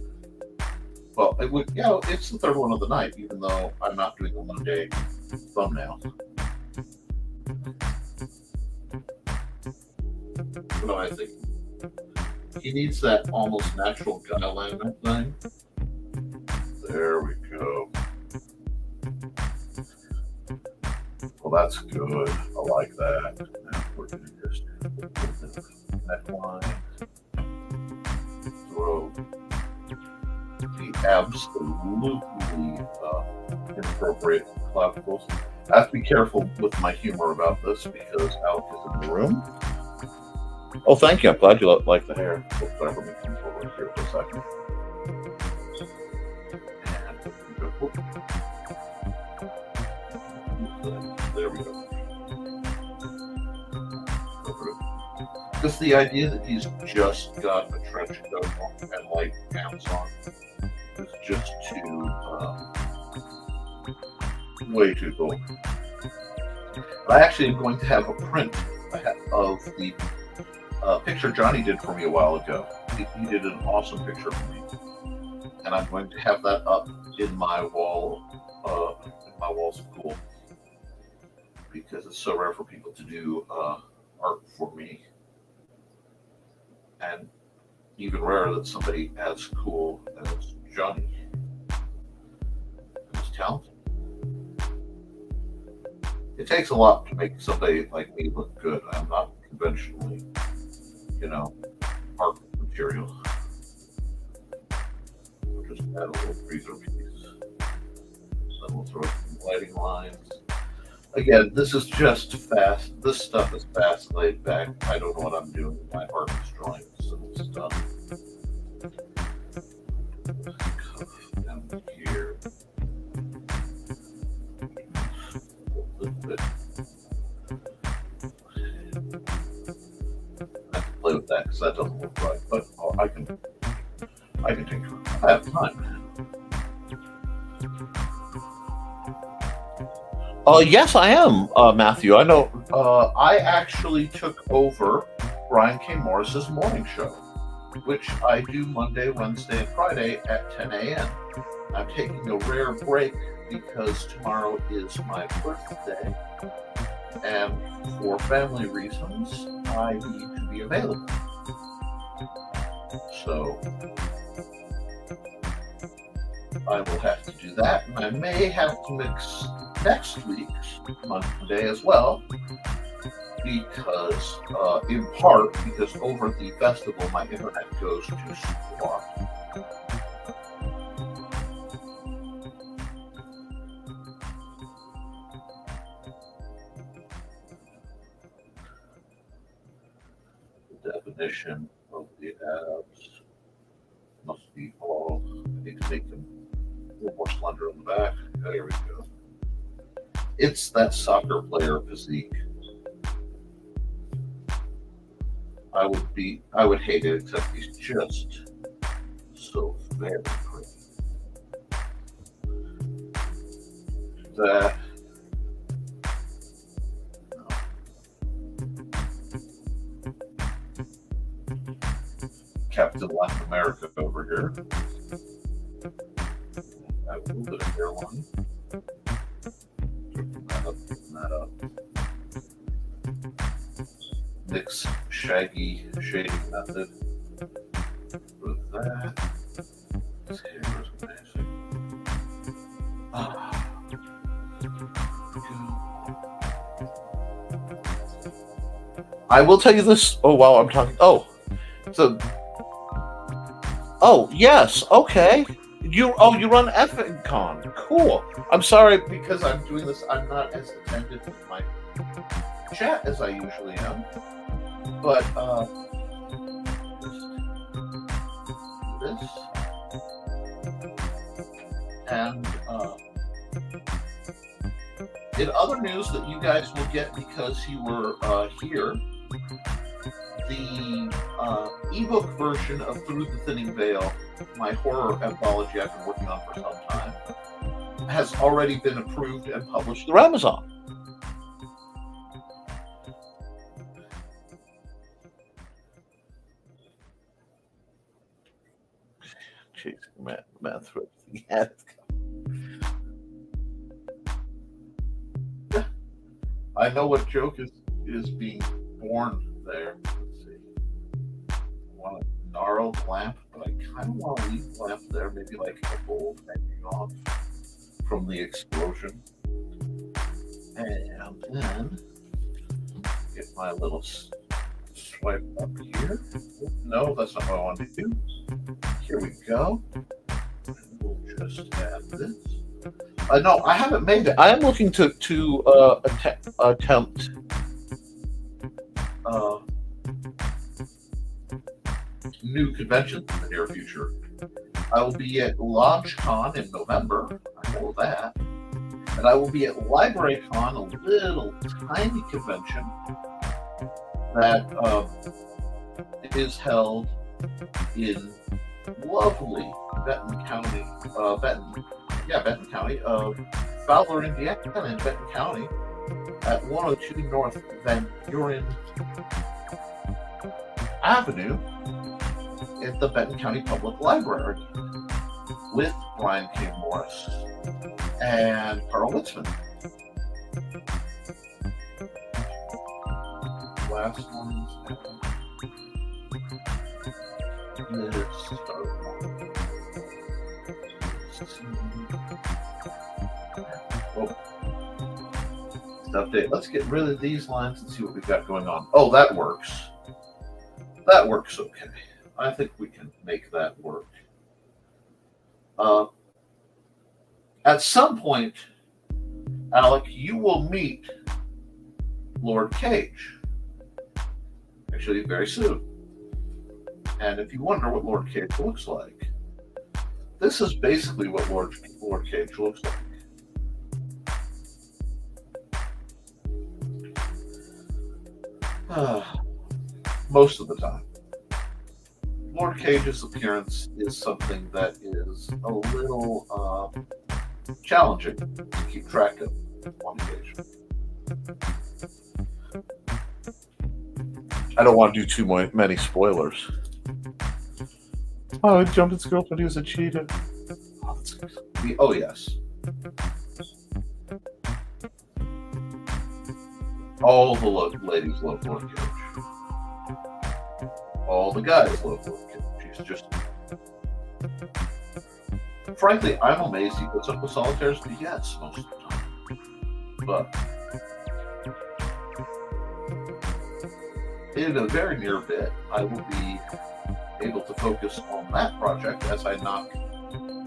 Well, it would, it's the third one of the night, even though I'm not doing a 1 day thumbnail. What do I think? He needs that almost natural guy alignment thing. There we go. Well, that's good. I like that. Now we're going to just put the neckline. Throw the absolutely inappropriate clavicles. I have to be careful with my humor about this because Alec is in the room. Oh, thank you. I'm glad you like the hair. Let me come forward here for a second. And there we go. Just the idea that he's just got a trench coat and light pants on is just too way too cool. I actually am going to have a print of the picture Johnny did for me a while ago. He did an awesome picture for me, and I'm going to have that up in my wall, in my wall school, because it's so rare for people to do art for me, and even rarer that somebody as cool as Johnny is talented. It takes a lot to make somebody like me look good. I'm not conventionally, art material. We'll just add a little freezer piece. Then we'll throw some lighting lines. Again, this is just fast. This stuff is fast, laid back. I don't know what I'm doing. My art is drawing simple stuff. Down here. A little bit. that because that doesn't look right. But I can take it. I have time. Yes, I am, Matthew. I know. I actually took over Brian K. Morris's morning show, which I do Monday, Wednesday, and Friday at 10 a.m. I'm taking a rare break because tomorrow is my birthday, and for family reasons, I need to be available. So I will have to do that, and I may have to mix next week's Monday as well, because, in part, because over the festival my internet goes to squat. The definition of the abs must be all. I need to make them a little more slender on the back. There we go. It's that soccer player physique. I would hate it, except he's just so very pretty. That Captain Latin America over here. I have a little bit of hairline. That up. Mix shaggy shading method with that. This hair is amazing. I will tell you this. Oh, wow, I'm talking. Oh, so. Oh, yes. Okay. You run FNCon. Cool. I'm sorry because I'm doing this. I'm not as attentive with my chat as I usually am. But this and in other news that you guys will get because you were here, the ebook version of Through the Thinning Veil, my horror anthology I've been working on for some time, has already been approved and published through Amazon. Jeez, man through the head. I know what joke is being born there. Let's see. I want to gnarl the lamp, but I kind of want to leave the lamp there, maybe like a bulb hanging off from the explosion. And then get my little swipe up here. No, that's not what I want to do. Here we go. And we'll just add this. No, I haven't made it. I am looking to attempt new conventions in the near future. I will be at LaunchCon in November. I know that. And I will be at LibraryCon, a little tiny convention that is held in lovely Benton County, Benton County, Fowler, Indiana, in Benton County, at 102 North Van Buren Avenue at the Benton County Public Library with Brian K. Morris and Carl Witzman. Last one's let's start. Update. Let's get rid of these lines and see what we've got going on. Oh, that works. That works okay. I think we can make that work. At some point, Alec, you will meet Lord Cage. Actually, very soon. And if you wonder what Lord Cage looks like, this is basically what Lord Cage looks like. Most of the time. Lord Cage's appearance is something that is a little challenging to keep track of on occasion. I don't want to do too many spoilers. Oh, jumped his girlfriend. He was a cheetah. Oh yes. All the ladies love Lord Cage. All the guys love Lord Cage. He's just. Frankly, I'm amazed he puts up with Solitaire's BS most of the time. But in a very near bit, I will be able to focus on that project as I knock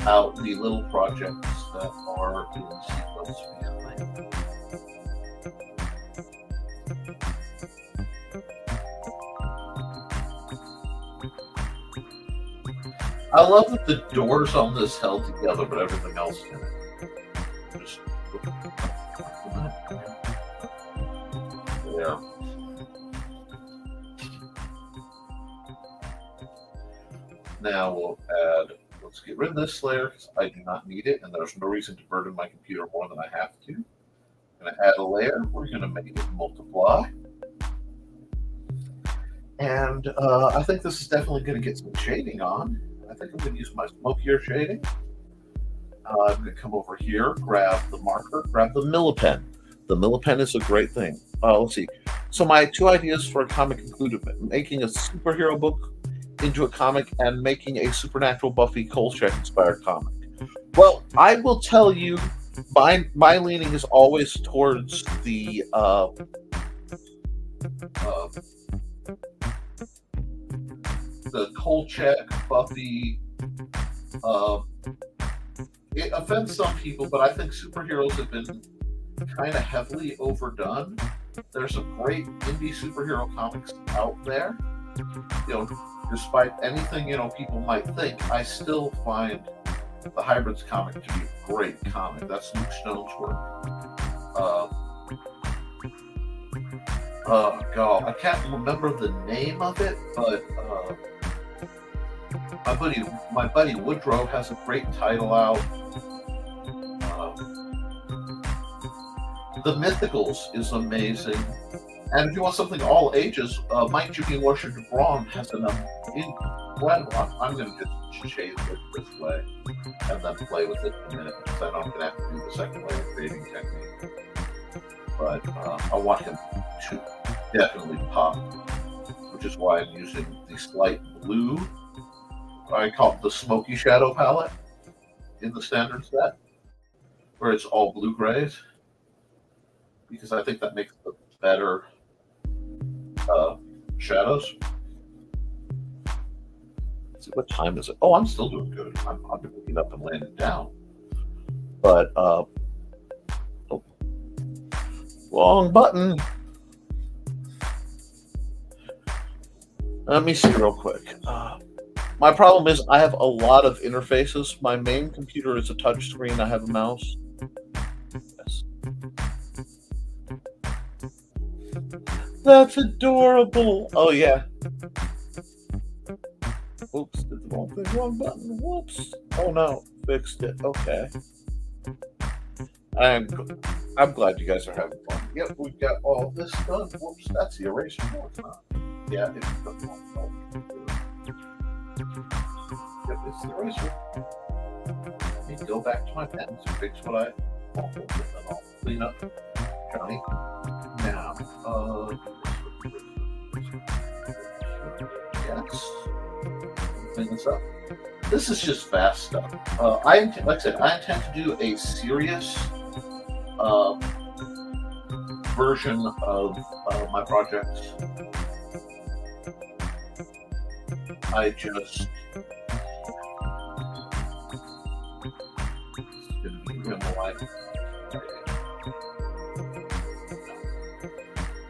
out the little projects that are in sequence behind. I love that the doors on this held together, but everything else in it. Just there. Now we'll add, let's get rid of this layer because I do not need it, and there's no reason to burden my computer more than I have to. I'm going to add a layer. We're going to make it multiply. And I think this is definitely going to get some shading on. I think I'm going to use my smokier shading. I'm going to come over here, grab the marker, grab the Millipen. The Millipen is a great thing. Let's see. So my two ideas for a comic included making a superhero book into a comic and making a Supernatural Buffy Kolchak inspired comic. Well, I will tell you, my leaning is always towards the Kolchak Buffy. It offends some people, but I think superheroes have been kind of heavily overdone. There's some great indie superhero comics out there. Despite anything people might think, I still find the Hybrids comic to be a great comic. That's Luke Stone's work. God, I can't remember the name of it, but my buddy Woodrow has a great title out. The Mythicals is amazing. And if you want something all ages, Mike Juki and Washington Braun has an incredible. I'm going to just chase it this way and then play with it in a minute because I know I'm going to have to do the second layer creating technique. But I want him to definitely pop, which is why I'm using the slight blue. I call it the Smoky Shadow palette in the standard set, where it's all blue grays, because I think that makes the better shadows. Let's see, what time is it? Oh, I'm still doing good. I'm picking up and landing down. But wrong button. Let me see real quick. My problem is I have a lot of interfaces. My main computer is a touch screen. I have a mouse. Yes. That's adorable. Oh, yeah. Oops, did the wrong thing. Wrong button. Whoops. Oh, no. Fixed it. Okay. I'm glad you guys are having fun. Yep, we've got all this done. Whoops, that's the eraser. No, it's not. Yeah, it's the wrong. Yep, it's the eraser. Let me go back to my pens and fix what I want, and then I'll clean up Johnny. Now, yes, clean this up. This is just fast stuff. Like I said, I intend to do a serious version of my projects. I just didn't be real life.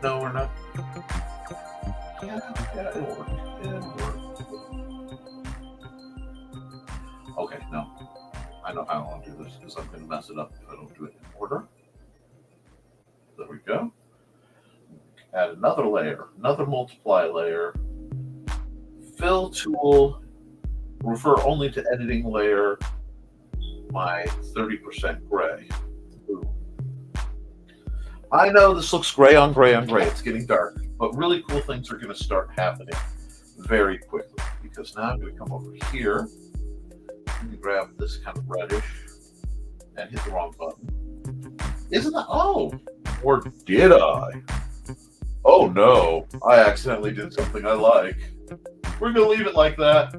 No, we're not. Yeah, it'll work. It'll work. Okay, no. I know how I want to do this because I'm going to mess it up if I don't do it in order. There we go. Add another layer, another multiply layer. Fill tool, refer only to editing layer, my 30% gray. Ooh. I know this looks gray on gray on gray. It's getting dark, but really cool things are going to start happening very quickly, because now I'm going to come over here and grab this kind of reddish and hit the wrong button. Isn't that? Oh, or did I? Oh no, I accidentally did something I like. We're going to leave it like that.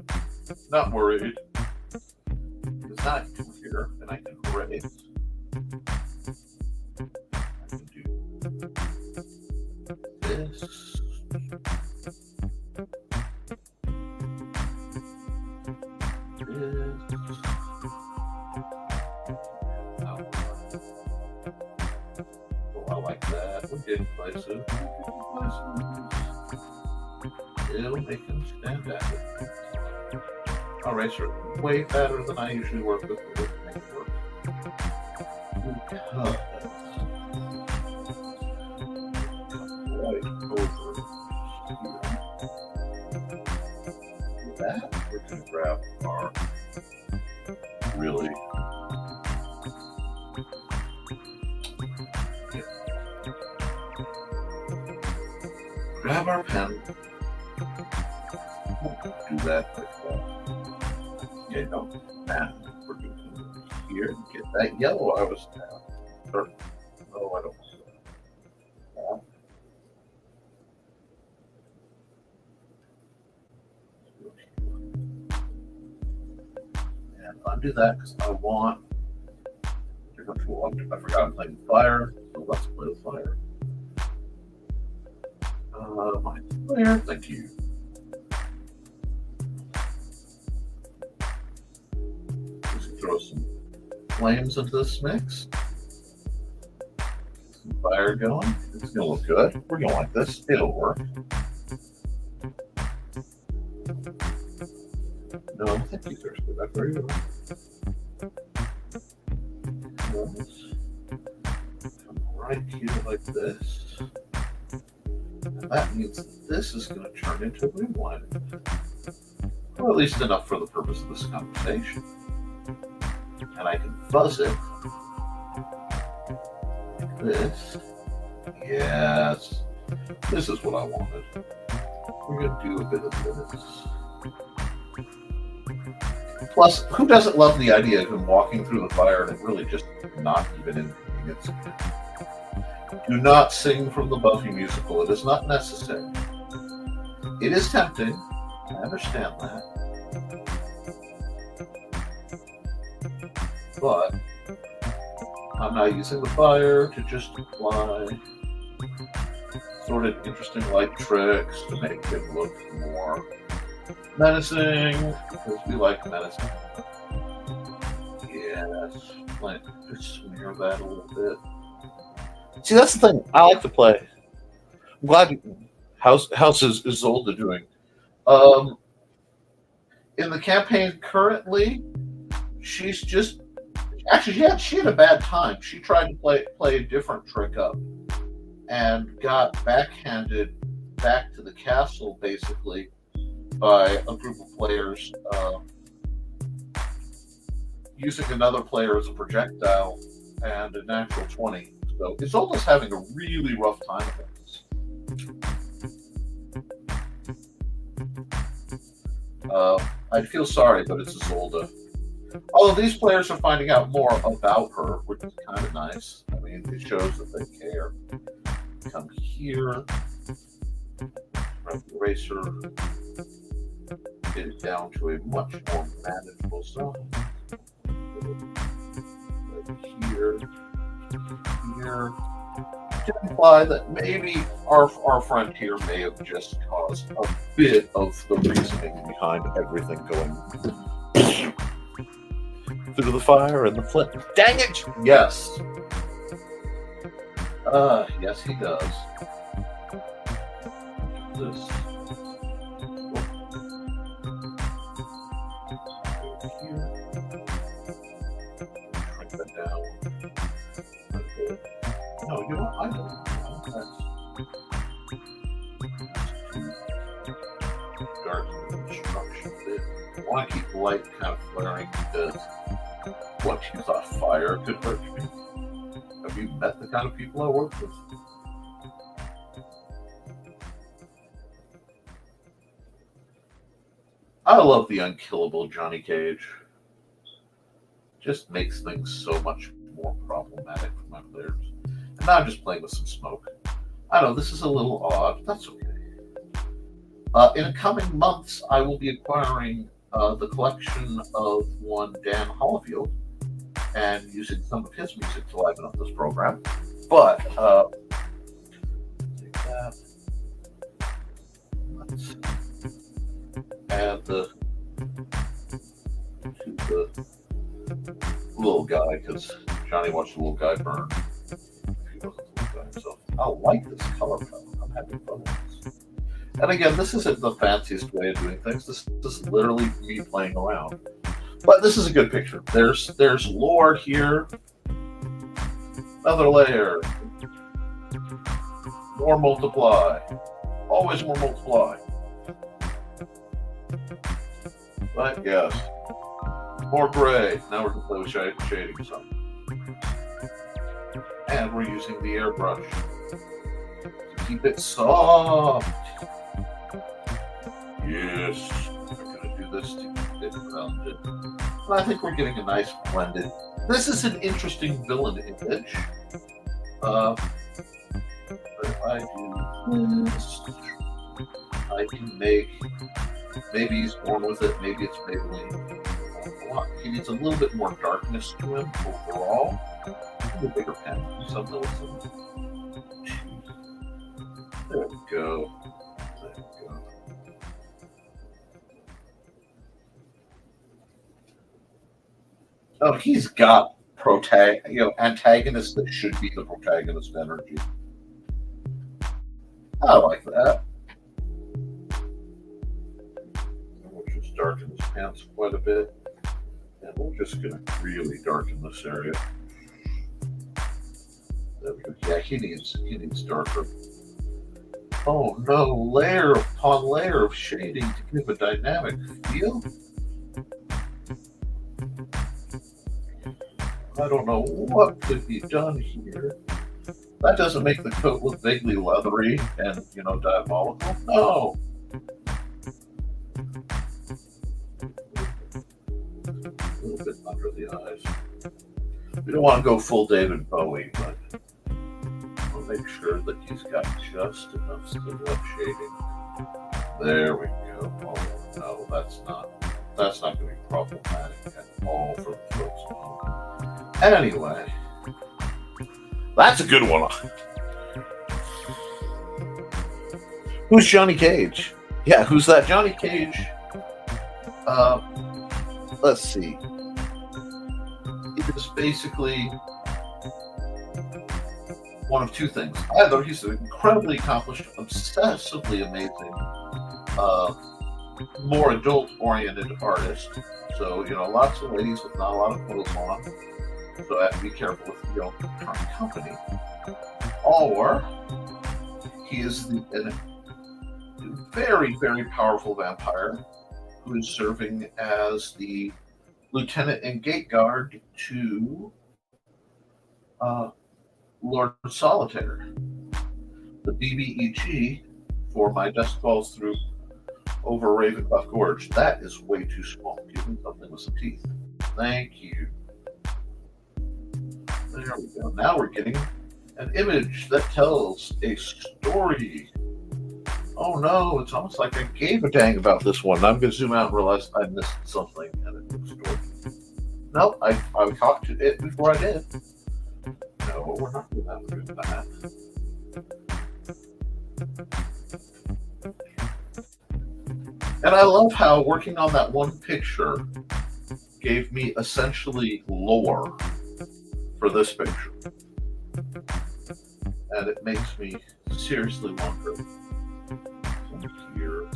Not worried. Because now I can come here and I can erase. I can do this. Oh, I like that. We did places. It'll make them stand out. Alright, are way better than I usually work with. We'll make it work. Because right over here. That we're going to grab our really grab our pen. Do that like that. Okay, no. And we're going to here get that yellow I was down. Or, no, I don't want that. And undo that because I want. I forgot to play with fire, so let's play with fire. My player, thank you. Just throw some flames into this mix. Some fire going. It's gonna look good. We're gonna like this. It'll work. No, thank you, Thursday. That's very good. Come right here like this. And that means this is going to turn into a green line. Or at least enough for the purpose of this conversation. And I can fuzz it like this. Yes. This is what I wanted. We're going to do a bit of this. Plus, who doesn't love the idea of him walking through the fire and really just not even inconvenience? Do not sing from the Buffy musical. It is not necessary. It is tempting. I understand that. But I'm not using the fire to just apply sort of interesting light tricks to make it look more menacing, because we like menacing. Yes, just smear that a little bit. See, that's the thing. I like to play. I'm glad. How's Isolde doing? In the campaign currently, she's just actually she had a bad time. She tried to play a different trick up, and got backhanded back to the castle basically by a group of players using another player as a projectile and a natural 20. So Isolde's having a really rough time with this. I feel sorry, but it's Isolde. Although these players are finding out more about her, which is kind of nice. I mean, it shows that they care. Come here, grab the eraser, get it down to a much more manageable size. Right here. Here to imply that maybe our friend here may have just caused a bit of the reasoning behind everything going through the fire and the flint. Dang it! Yes. Yes, he does. This. Here. Shrink that down. No, you know, I know. That's too dark. want to keep the light kind of flaring because what, you thought fire could hurt me? Have you met the kind of people I work with? I love the unkillable Johnny Cage. Just makes things so much more problematic for my players. And now I'm just playing with some smoke. I know this is a little odd, but that's okay. In the coming months, I will be acquiring the collection of one Dan Hollifield and using some of his music to liven up this program. But take that. Let's add the little guy because Johnny watched the little guy burn. He wasn't the little guy himself. I like this color palette. I'm having fun with this. And again, this isn't the fanciest way of doing things. This is literally me playing around. But this is a good picture. There's lore here. Another layer. More multiply. Always more multiply. But yes. More gray. Now we're going to play with shading some. And we're using the airbrush to keep it soft. Yes. We're going to do this to keep it rounded. And I think we're getting a nice blended. This is an interesting villain image. But if I do this, I can make. Maybe he's born with it. Maybe it's Maybelline. He needs a little bit more darkness to him overall. A bigger pen. Do something with some. There we go. There we go. Oh, he's got antagonists that should be the protagonist energy. I like that. We'll just darken his pants quite a bit. And we're just going to really darken this area. There we go. Yeah, he needs darker. Oh no, layer upon layer of shading to give a dynamic feel. I don't know what could be done here. That doesn't make the coat look vaguely leathery and, diabolical. No. A little bit under the eyes. We don't want to go full David Bowie, but we'll make sure that he's got just enough still shading. There we go. Oh no, that's not going to be problematic at all for the folks. Anyway, that's a good one. Who's Johnny Cage? Yeah, who's that? Johnny Cage. Let's see. It is basically one of two things. Either he's an incredibly accomplished, obsessively amazing, more adult-oriented artist. So, lots of ladies with not a lot of clothes on. So I have to be careful with, current company. Or he is a very, very powerful vampire who is serving as the lieutenant and gate guard to Lord Solitaire. The BBEG for my Dusk Falls Through over Ravencroft Gorge. That is way too small. Give me something with some teeth. Thank you. There we go. Now we're getting an image that tells a story. Oh no, it's almost like I gave a dang about this one. I'm going to zoom out and realize I missed something and it looks gorgeous. No, I talked to it before I did. No, we're not doing that. We're doing that. And I love how working on that one picture gave me essentially lore for this picture. And it makes me seriously wonder. Here.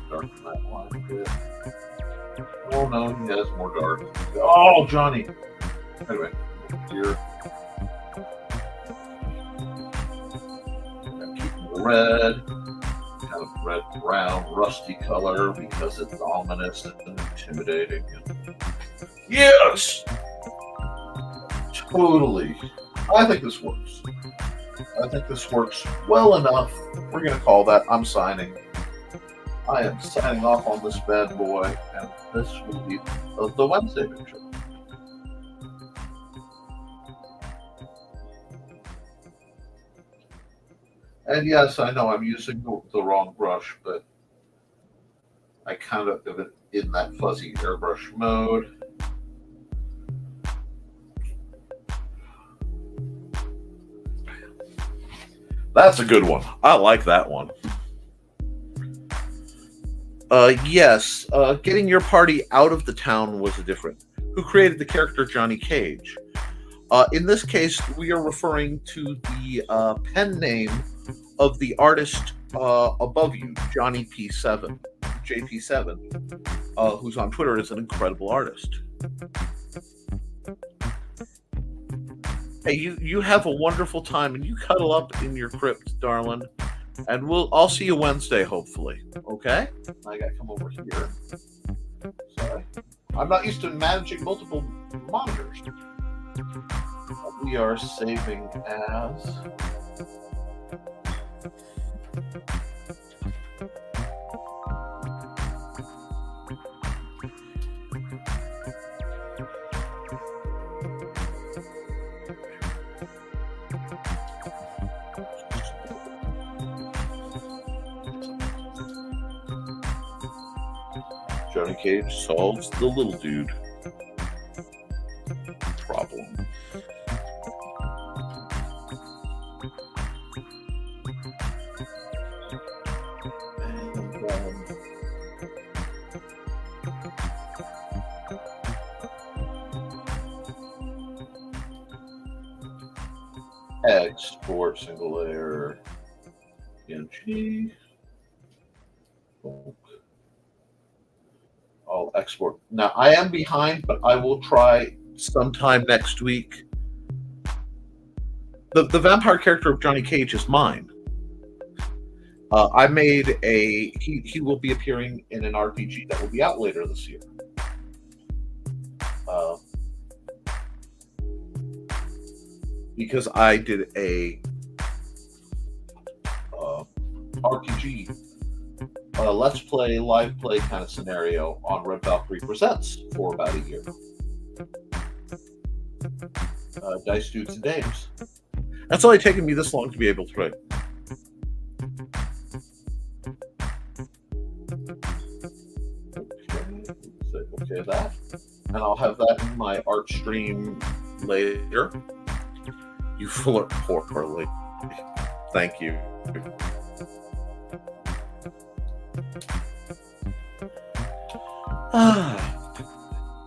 Darken that line a bit. Oh no, he has more dark. Oh, Johnny. Anyway, here. red, kind of red brown rusty color because it's ominous and intimidating. Yes, totally. I think this works. I think this works well enough. We're going to call that. I'm signing. I am signing off on this bad boy, and this will be the Wednesday picture. And yes, I know I'm using the wrong brush, but I kind of have it in that fuzzy airbrush mode. That's a good one. I like that one. Yes, getting your party out of the town was a different. Who created the character Johnny Cage? In this case, we are referring to the pen name of the artist above you, Johnny P7, JP7, who's on Twitter as an incredible artist. Hey, you have a wonderful time, and you cuddle up in your crypt, darling. And I'll see you Wednesday, hopefully. Okay? I gotta come over here. Sorry. I'm not used to managing multiple monitors. We are saving as Johnny Cage solves the little dude problem. Export single layer PNG. I'll export. Now, I am behind, but I will try sometime next week. The vampire character of Johnny Cage is mine. I made he will be appearing in an RPG that will be out later this year. Because I did a RPG Let's Play, live play kind of scenario on Red Valkyrie Presents for about a year. Dice Dudes and Dames. That's only taken me this long to be able to write. Okay, that. And I'll have that in my art stream later. You flirt poorly. Thank you.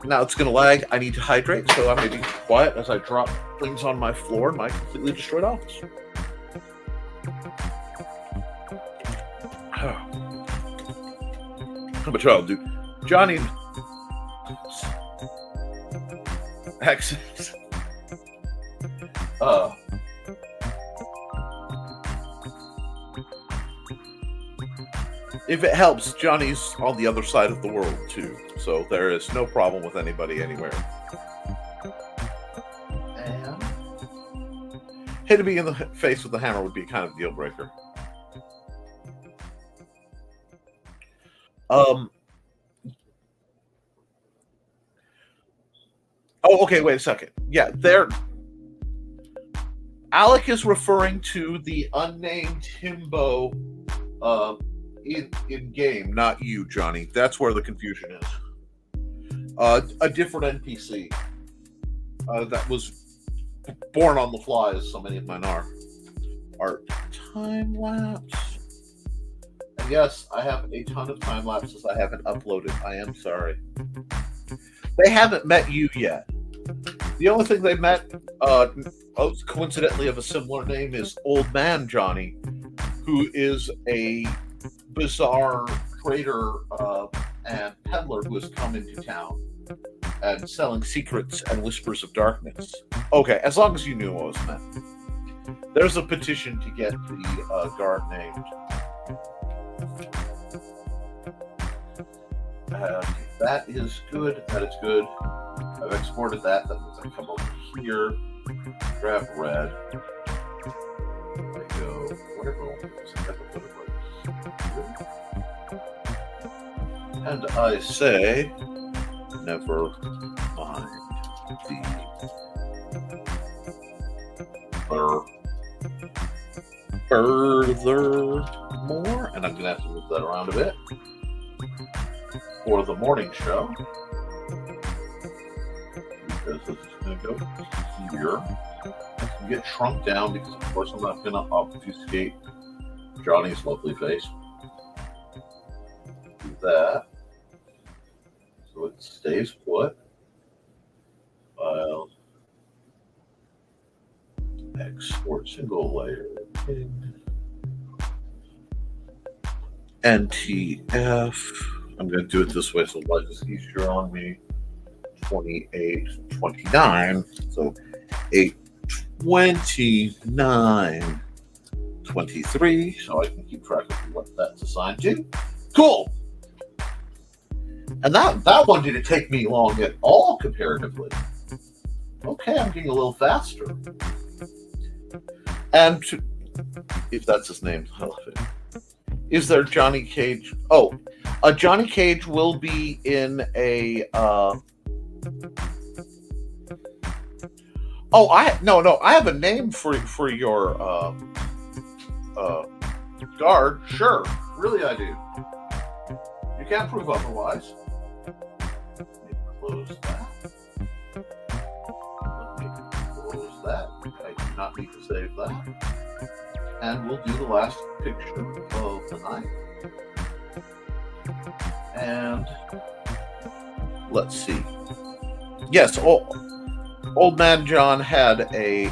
Now it's gonna lag. I need to hydrate, so I may be quiet as I drop things on my floor in my completely destroyed office. But I'll do Johnny Access. If it helps, Johnny's on the other side of the world too, so there is no problem with anybody anywhere. And hitting me in the face with the hammer would be kind of a deal breaker. Oh, okay, wait a second. Yeah, Alec is referring to the unnamed himbo in game, not you, Johnny. That's where the confusion is. A different NPC that was born on the fly, as so many of mine are. Art time lapse. And yes, I have a ton of time lapses I haven't uploaded. I am sorry. They haven't met you yet. The only thing they met, coincidentally of a similar name, is Old Man Johnny, who is a bizarre trader and peddler who has come into town and selling secrets and whispers of darkness. Okay, as long as you knew what was meant. There's a petition to get the guard named. That is good. That is good. I've exported that. That means I come over here, grab red. I go, where go? And I say, never mind the furthermore, and I'm going to have to move that around a bit for the morning show, because this is going to go here. It's going to get shrunk down because, of course, I'm not going to obfuscate Johnny's lovely face. Do that. So it stays put. File. Export single layer. NTF. I'm going to do it this way so life is easier on me. 28, 29. So 8, 29, 23. So I can keep track of what that's assigned to. Cool. And that one didn't take me long at all comparatively. Okay, I'm getting a little faster. And if that's his name, I love it. Is there Johnny Cage? Oh, Johnny Cage will be in a. I have a name for your guard. Sure, really, I do. You can't prove otherwise. Let me close that. I do not need to save that. And we'll do the last picture of the night. And let's see. Yes, Old Man John had a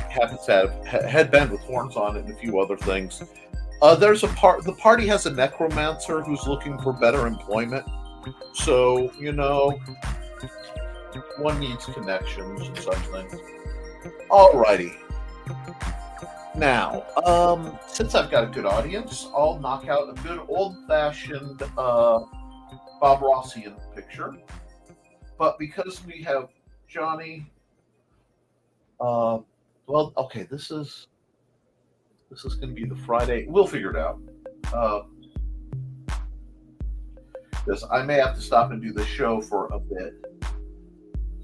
headband with horns on it and a few other things. There's the party has a necromancer who's looking for better employment. So, one needs connections and such things. Alrighty. Now, since I've got a good audience, I'll knock out a good old-fashioned Bob Rossian picture. But because we have Johnny, this is going to be the Friday. We'll figure it out. Because I may have to stop and do the show for a bit.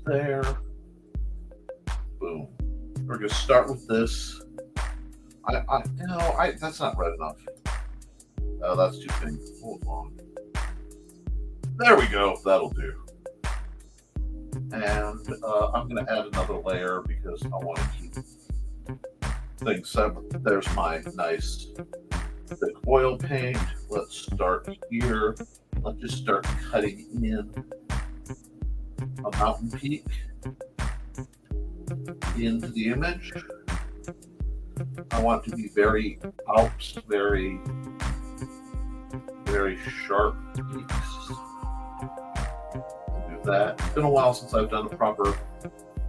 There. Boom. We're going to start with this. That's not red enough. Oh, that's too pink. Hold on. There we go. That'll do. And I'm going to add another layer because I want to keep things separate. There's my nice thick oil paint. Let's start here. Let's just start cutting in a mountain peak into the image. I want it to be very Alps, very, very sharp peaks. We'll do that. It's been a while since I've done a proper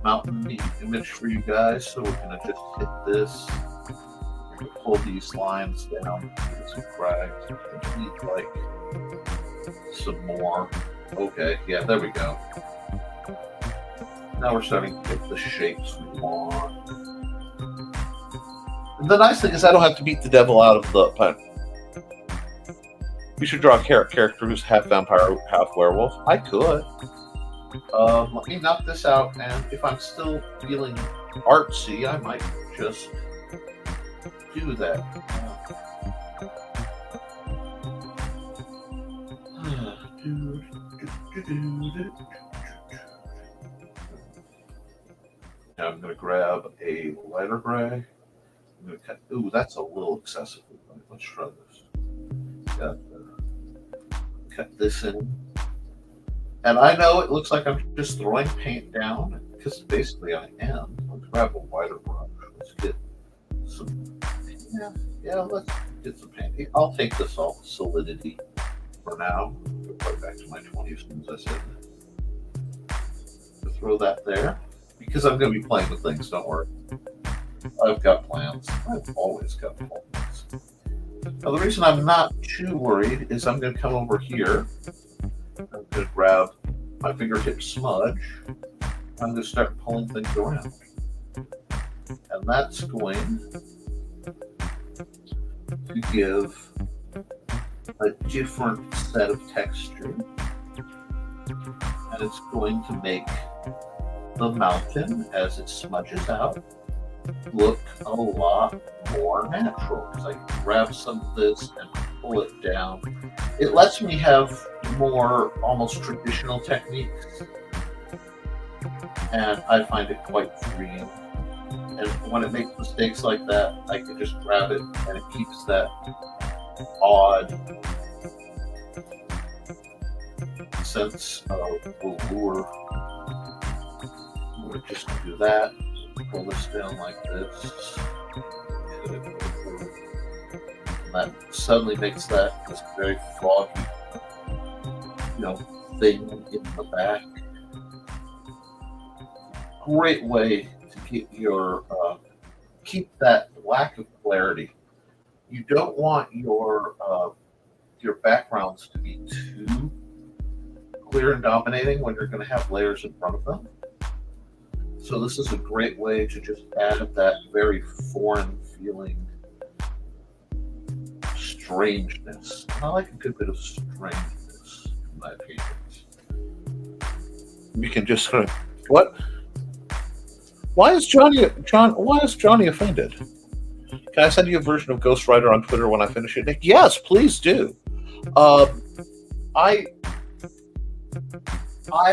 mountain image for you guys, so we're going to just hit this. We're going to pull these lines down, get some crags. We need like some more. Okay, yeah, there we go. Now we're starting to get the shapes we want. And the nice thing is I don't have to beat the devil out of the pen. We should draw a character who's half vampire, half werewolf. I could. Let me knock this out, and if I'm still feeling artsy, I might just do that. Now I'm going to grab a lighter gray. I'm going to cut. Ooh, that's a little excessive. Let's try this. Cut this in. And I know it looks like I'm just throwing paint down, because basically I am. Let's grab a wider brush. Let's get some. Let's get some paint. I'll take this off solidity for now. Go back to my 20s as I said. Throw that there. Because I'm going to be playing with things, don't worry. I've got plans. I've always got plans. Now, the reason I'm not too worried is I'm going to come over here. I'm going to grab my fingertip smudge. I'm going to start pulling things around. And that's going to give a different set of texture. And it's going to make the mountain, as it smudges out, look a lot more natural. Because I can grab some of this and pull it down. It lets me have more almost traditional techniques. And I find it quite freeing. And when it makes mistakes like that, I can just grab it and it keeps that odd sense of allure. We're just going to do that. Pull this down like this. And that suddenly makes that this very foggy, thing in the back. Great way to keep keep that lack of clarity. You don't want your backgrounds to be too clear and dominating when you're going to have layers in front of them. So this is a great way to just add that very foreign feeling strangeness. I like a good bit of strangeness in my paintings. You can just sort of, what? Why is Johnny offended? Can I send you a version of Ghost Rider on Twitter when I finish it, Nick? Yes, please do. I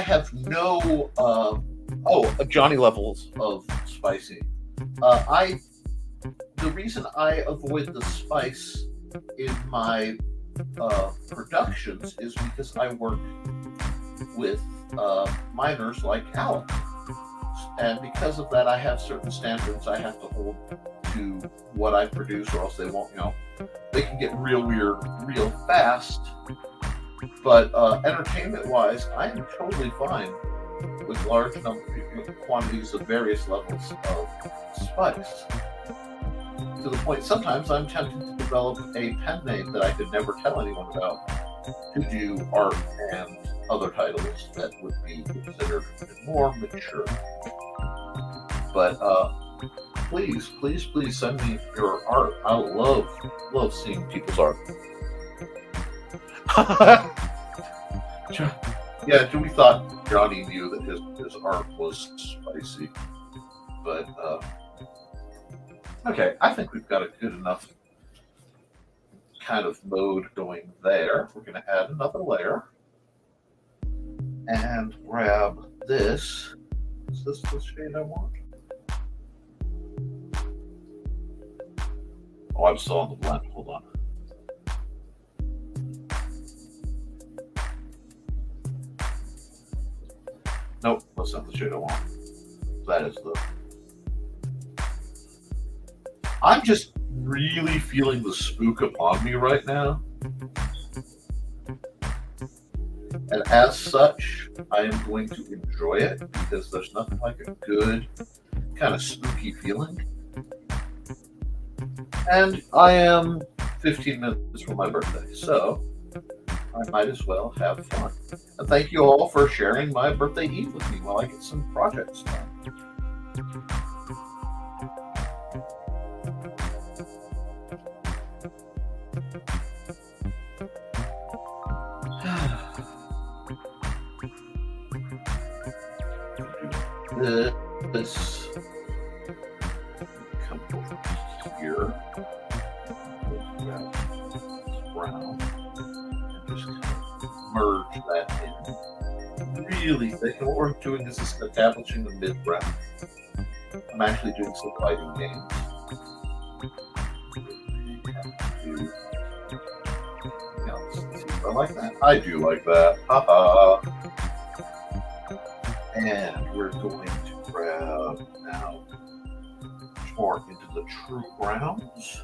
have no Johnny levels of spicy. The reason I avoid the spice in my productions is because I work with minors like Alec. And because of that, I have certain standards I have to hold to what I produce, or else they won't, they can get real weird real fast. But entertainment-wise, I am totally fine with large quantities of various levels of spice. To the point, sometimes I'm tempted to develop a pen name that I could never tell anyone about to do art and other titles that would be considered more mature. But please send me your art. I love seeing people's art. Yeah, we thought Johnny knew that his art was spicy. But okay, I think we've got a good enough kind of mode going there. We're going to add another layer and grab this. Is this the shade I want? Oh, I'm still on the blend. Hold on. Nope, that's not the shade I want. That is the... I'm just really feeling the spook upon me right now. And as such, I am going to enjoy it because there's nothing like a good kind of spooky feeling. And I am 15 minutes from my birthday, so I might as well have fun. And thank you all for sharing my birthday eve with me while I get some projects done. This come over here, brown, and just kind of merge that in really thick. And what we're doing is just establishing the mid-brown. I'm actually doing some lighting games. I like that. I do like that. Haha. And we're going to grab now more into the true browns.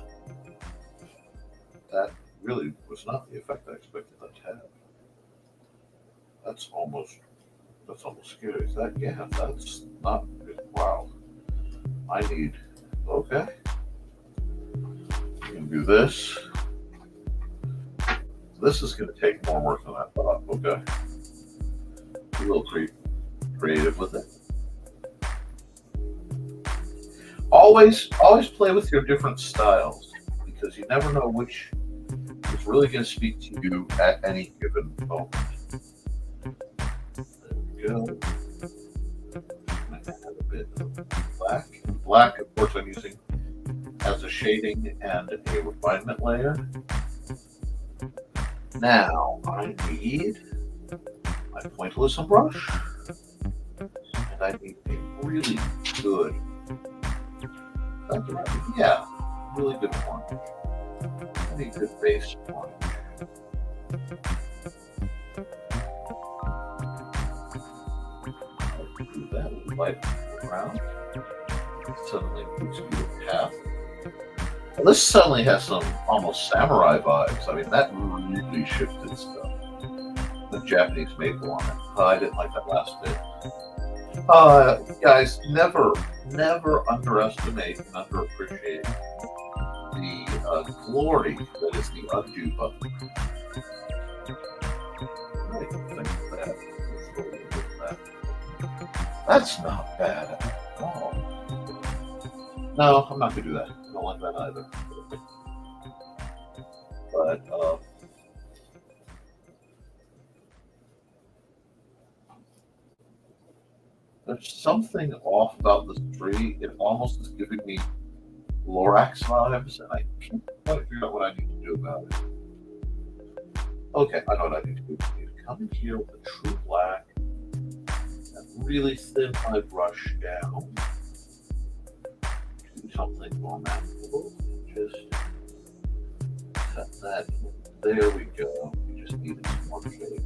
That really was not the effect I expected that to have. That's almost scary. Is that? Yeah, that's not good. Wow. I need Okay. You can do this. This is going to take more work than I thought. Okay. A little creative with it. Always play with your different styles because you never know which is really going to speak to you at any given moment. There we go. I'm going to add a bit of black. Black, of course, I'm using as a shading and a refinement layer. Now I need my pointillist brush, and I need a really good, yeah, really good orange. I need a good base orange. I'll do that with light around. Suddenly moves you a path. Well, this suddenly has some almost samurai vibes. I mean, that really shifted stuff. The Japanese maple on it. I didn't like that last bit. Guys, never underestimate and underappreciate the glory that is the undo button. I think that's not bad at all. No, I'm not going to do that. I don't like that either. But, there's something off about this tree. It almost is giving me Lorax vibes, and I can't quite figure out what I need to do about it. Okay, I know what I need to do. I need to come in here with a true black and really thin my brush down. Do something more manageable. Just cut that. There we go. We just needed some more shape.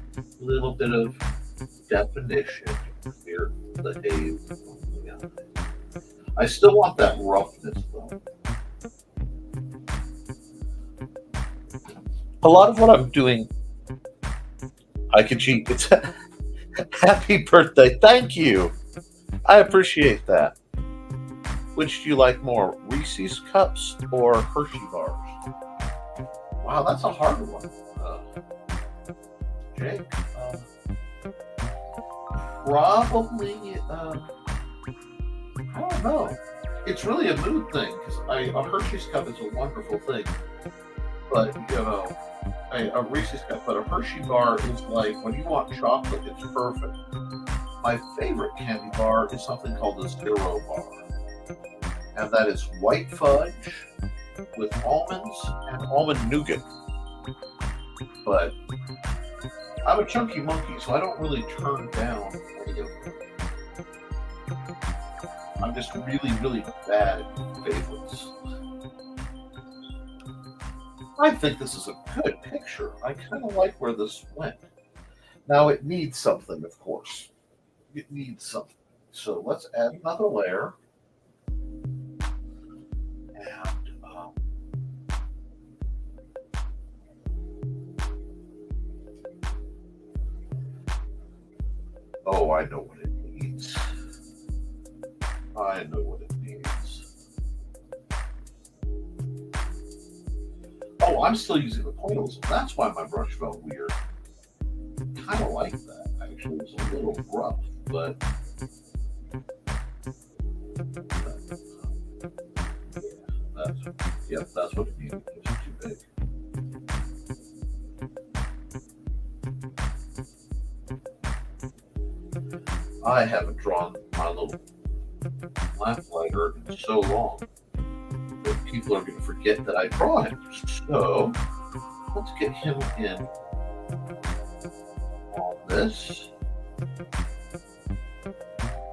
A little bit of definition to clear the haze from the eye. I still want that roughness though. A lot of what I'm doing, I could cheat. It's happy birthday. Thank you. I appreciate that. Which do you like more, Reese's Cups or Hershey bars? Wow, that's a hard one. Jake? Probably, I don't know. It's really a mood thing, because a Hershey's Cup is a wonderful thing. But, you know, a Reese's Cup, but a Hershey bar is like, when you want chocolate, it's perfect. My favorite candy bar is something called a Zero Bar. And that is white fudge with almonds and almond nougat. But I'm a chunky monkey, so I don't really turn down any of them. I'm just really bad at favorites. I think this is a good picture. I kind of like where this went. Now it needs something, of course. It needs something. So let's add another layer. Oh, I know what it needs. I know what it needs. Oh, I'm still using the pointillist. That's why my brush felt weird. Kind of like that. Actually, it was a little rough, but that's what it needed. It was too big. I haven't drawn my little lamplighter in so long that people are going to forget that I draw him. So let's get him in on this.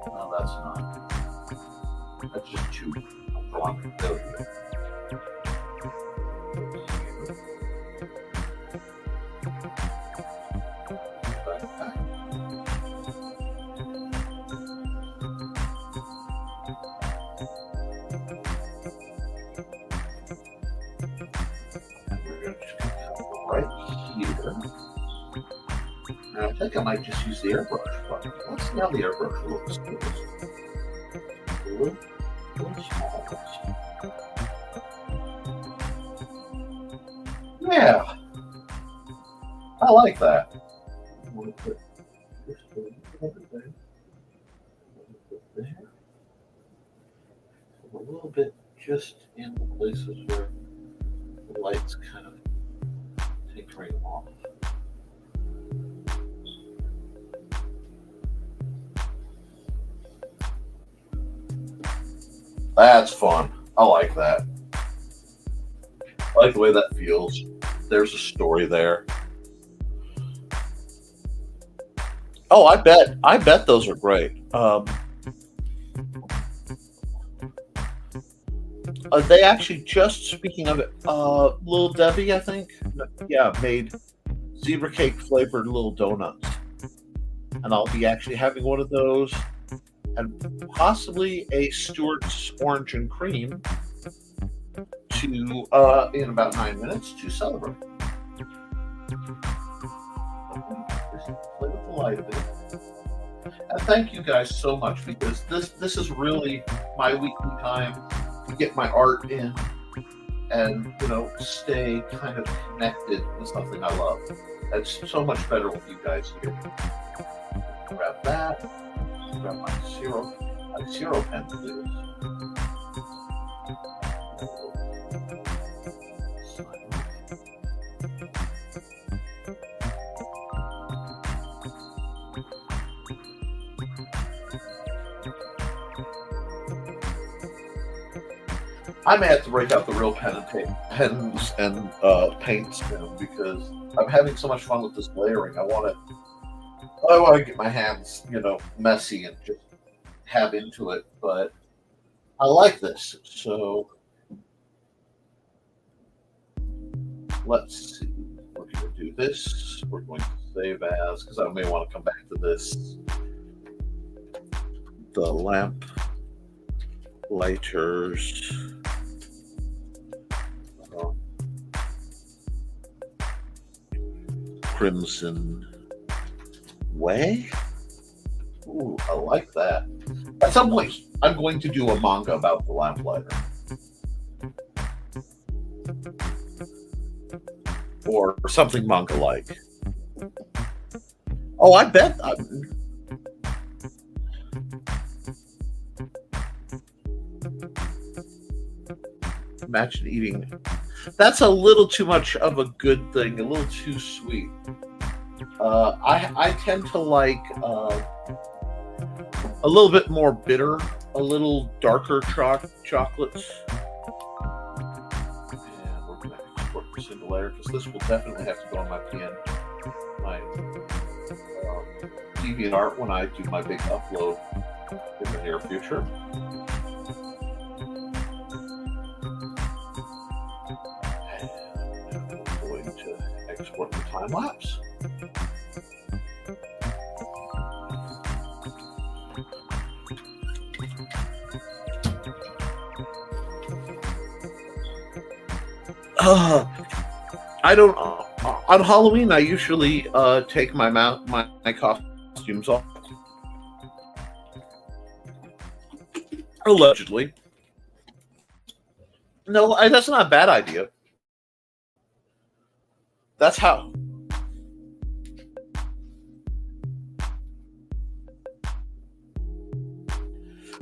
No, that's not. That's just too. I'm drawing failure. I think I might just use the airbrush button. Let's see how the airbrush looks. Blue. Really small ones. Yeah, I like that. I'm gonna put this over there, put there, a little bit just in the places where the lights kind of take right off. That's fun. I like that. I like the way that feels. There's a story there. Oh, I bet those are great. They actually just speaking of it, Little Debbie, I think, yeah, made zebra cake flavored little donuts, and I'll be actually having one of those, and possibly a Stewart's orange and cream to in about 9 minutes to celebrate. Just play with the light a bit. And thank you guys so much because this is really my weekly time to get my art in and stay kind of connected with something I love. It's so much better with you guys here. Grab that. Grab my zero pen for this. I may have to break out the real pens and paints now because I'm having so much fun with this layering. I want to get my hands, messy and just have into it. But I like this, so let's see. We're going to do this. We're going to save as because I may want to come back to this. The lamp lighters. Crimson Way? Ooh, I like that. At some point, I'm going to do a manga about the lamplighter. Or something manga-like. Oh, I bet. Imagine eating. That's a little too much of a good thing, a little too sweet. I tend to like a little bit more bitter, a little darker chocolates. And we're going to export for single layer because this will definitely have to go on my DeviantArt when I do my big upload in the near future. Export the time lapse. I don't. On Halloween, I usually take my costumes off. Allegedly. No, that's not a bad idea. That's how.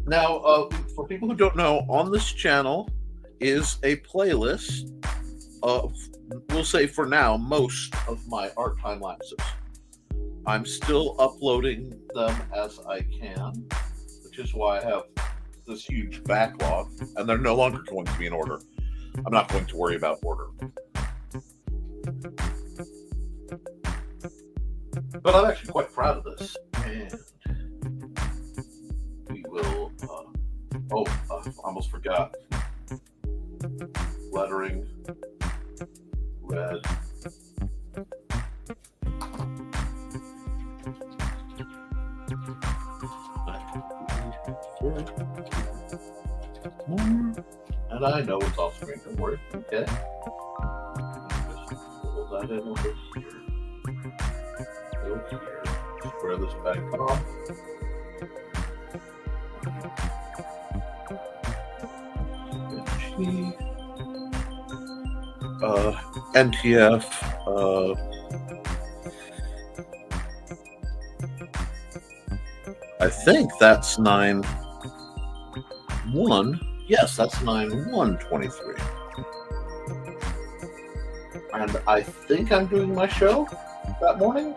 Now, for people who don't know, on this channel is a playlist of, we'll say for now, most of my art time lapses. I'm still uploading them as I can, which is why I have this huge backlog, and they're no longer going to be in order. I'm not going to worry about order. But I'm actually quite proud of this. And we will, I almost forgot. Lettering, red. And I know it's off screen, don't worry. Okay. Just pull that in over here. Over here. Square this back off. movie. NTF. I think that's 9/1. Yes, that's 9/1/23. And I think I'm doing my show that morning.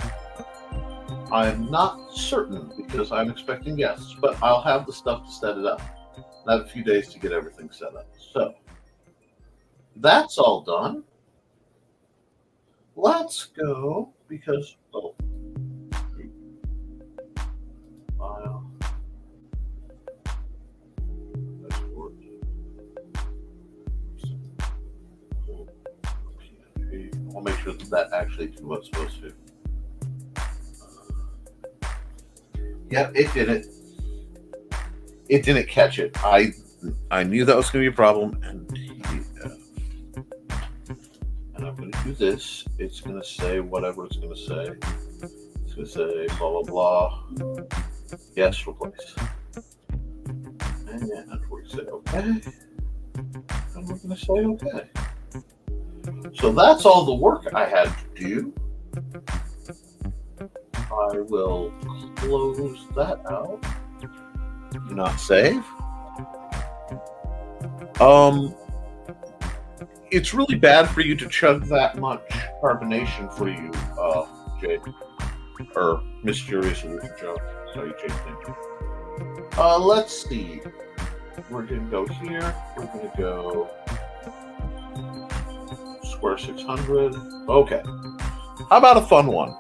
I'm not certain because I'm expecting guests, but I'll have the stuff to set it up. I have a few days to get everything set up. So that's all done. Let's go because I'll make sure that actually did what it's supposed to. Yep, it did it. It didn't catch it. I knew that was going to be a problem, and I'm going to do this. It's going to say whatever it's going to say. It's going to say blah blah blah. Yes, replace. And we're going to say okay. And we're going to say okay. So that's all the work I had to do. I will close that out. Do not save. It's really bad for you to chug that much carbonation for you, Jade. Or Mysterious Illusion Joe. Sorry, Jade's name. Let's see. We're going to go here. We're going to go square 600. Okay. How about a fun one?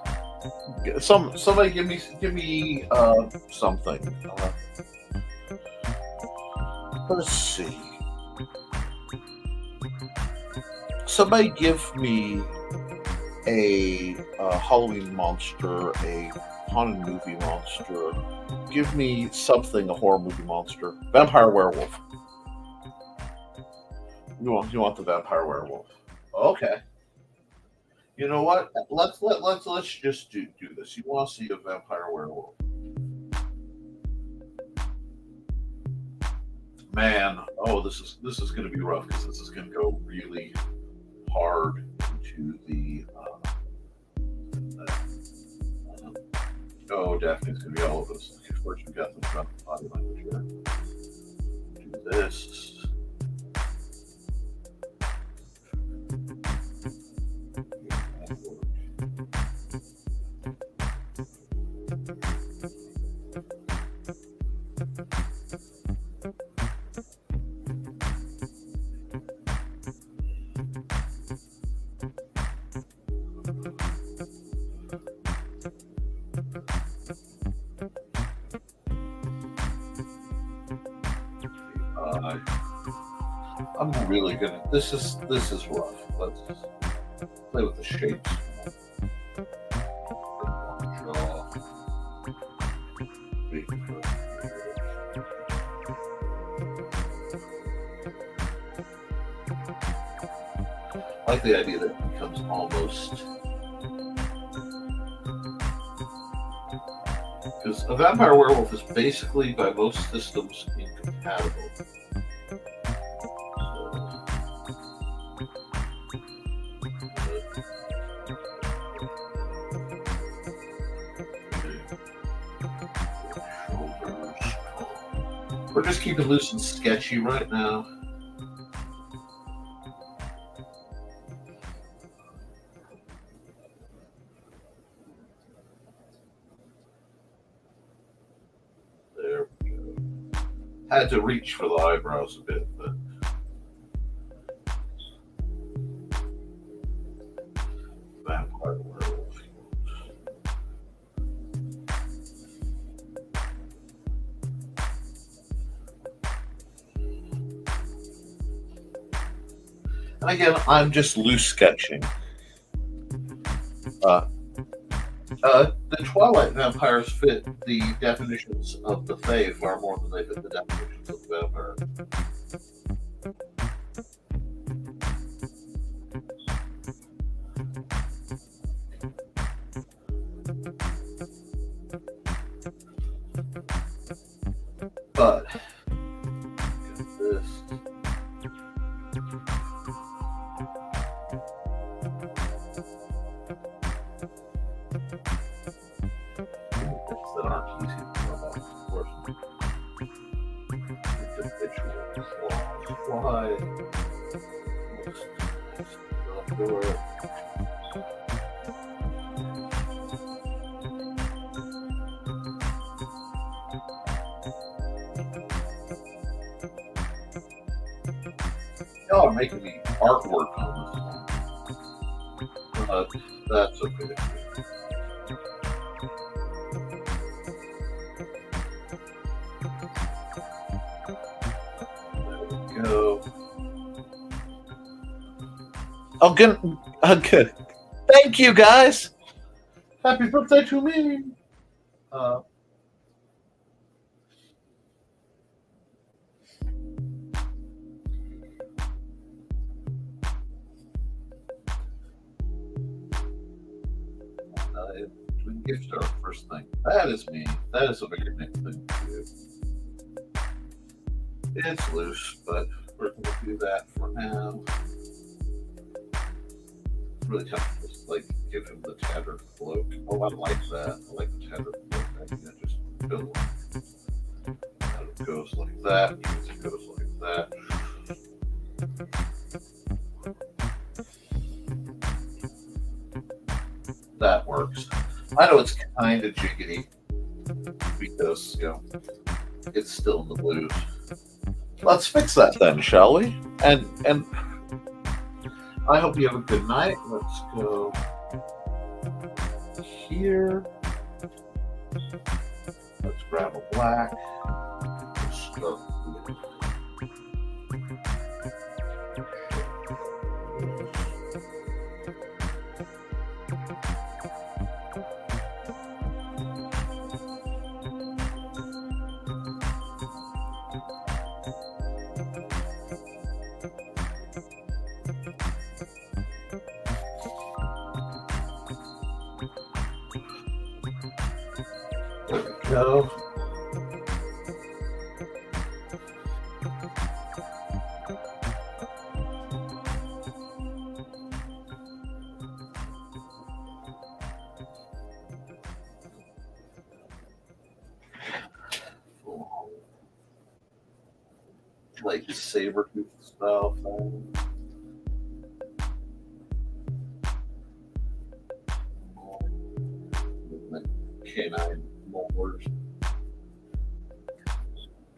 Somebody give me something. Let's see. Somebody give me a Halloween monster, a haunted movie monster. Give me something, a horror movie monster. Vampire werewolf. You want the vampire werewolf? Okay. You know what? Let's just do this. You want to see a vampire werewolf? Man, this is going to be rough because this is going to go really hard into the. Daphne's going to be all over this. First, we got the body language here. Do this. I'm really gonna. This is rough. Let's play with the shapes. I like the idea that it becomes almost. Because a vampire werewolf is basically, by most systems, incompatible. We're just keeping loose and sketchy right now. There we go. Had to reach for the eyebrows a bit, but vampire werewolf. And again, I'm just loose sketching. The Twilight vampires fit the definitions of the Fae far more than they fit the definitions of the vampire. But this. that aren't easy to know about, of course. Individual flaws. Why? Let's do it. Y'all are making me artwork on this one. That's okay. There we go. Oh, good. Good. Thank you, guys. Happy birthday to me. Doing gift art first thing. That is me. That is a very next thing to do. It's loose, but we're going to do that for now. It's really tough to just like give him the tattered cloak. Oh, I like that. I like the tattered cloak. I can just go like it goes like that. It goes like that. That works. I know it's kind of jiggity because, you know, it's still in the blues. Let's fix that then, shall we? And I hope you have a good night. Let's go here. Let's grab a black. Let's go. There we go. Like saber tooth style thing. Canine molars.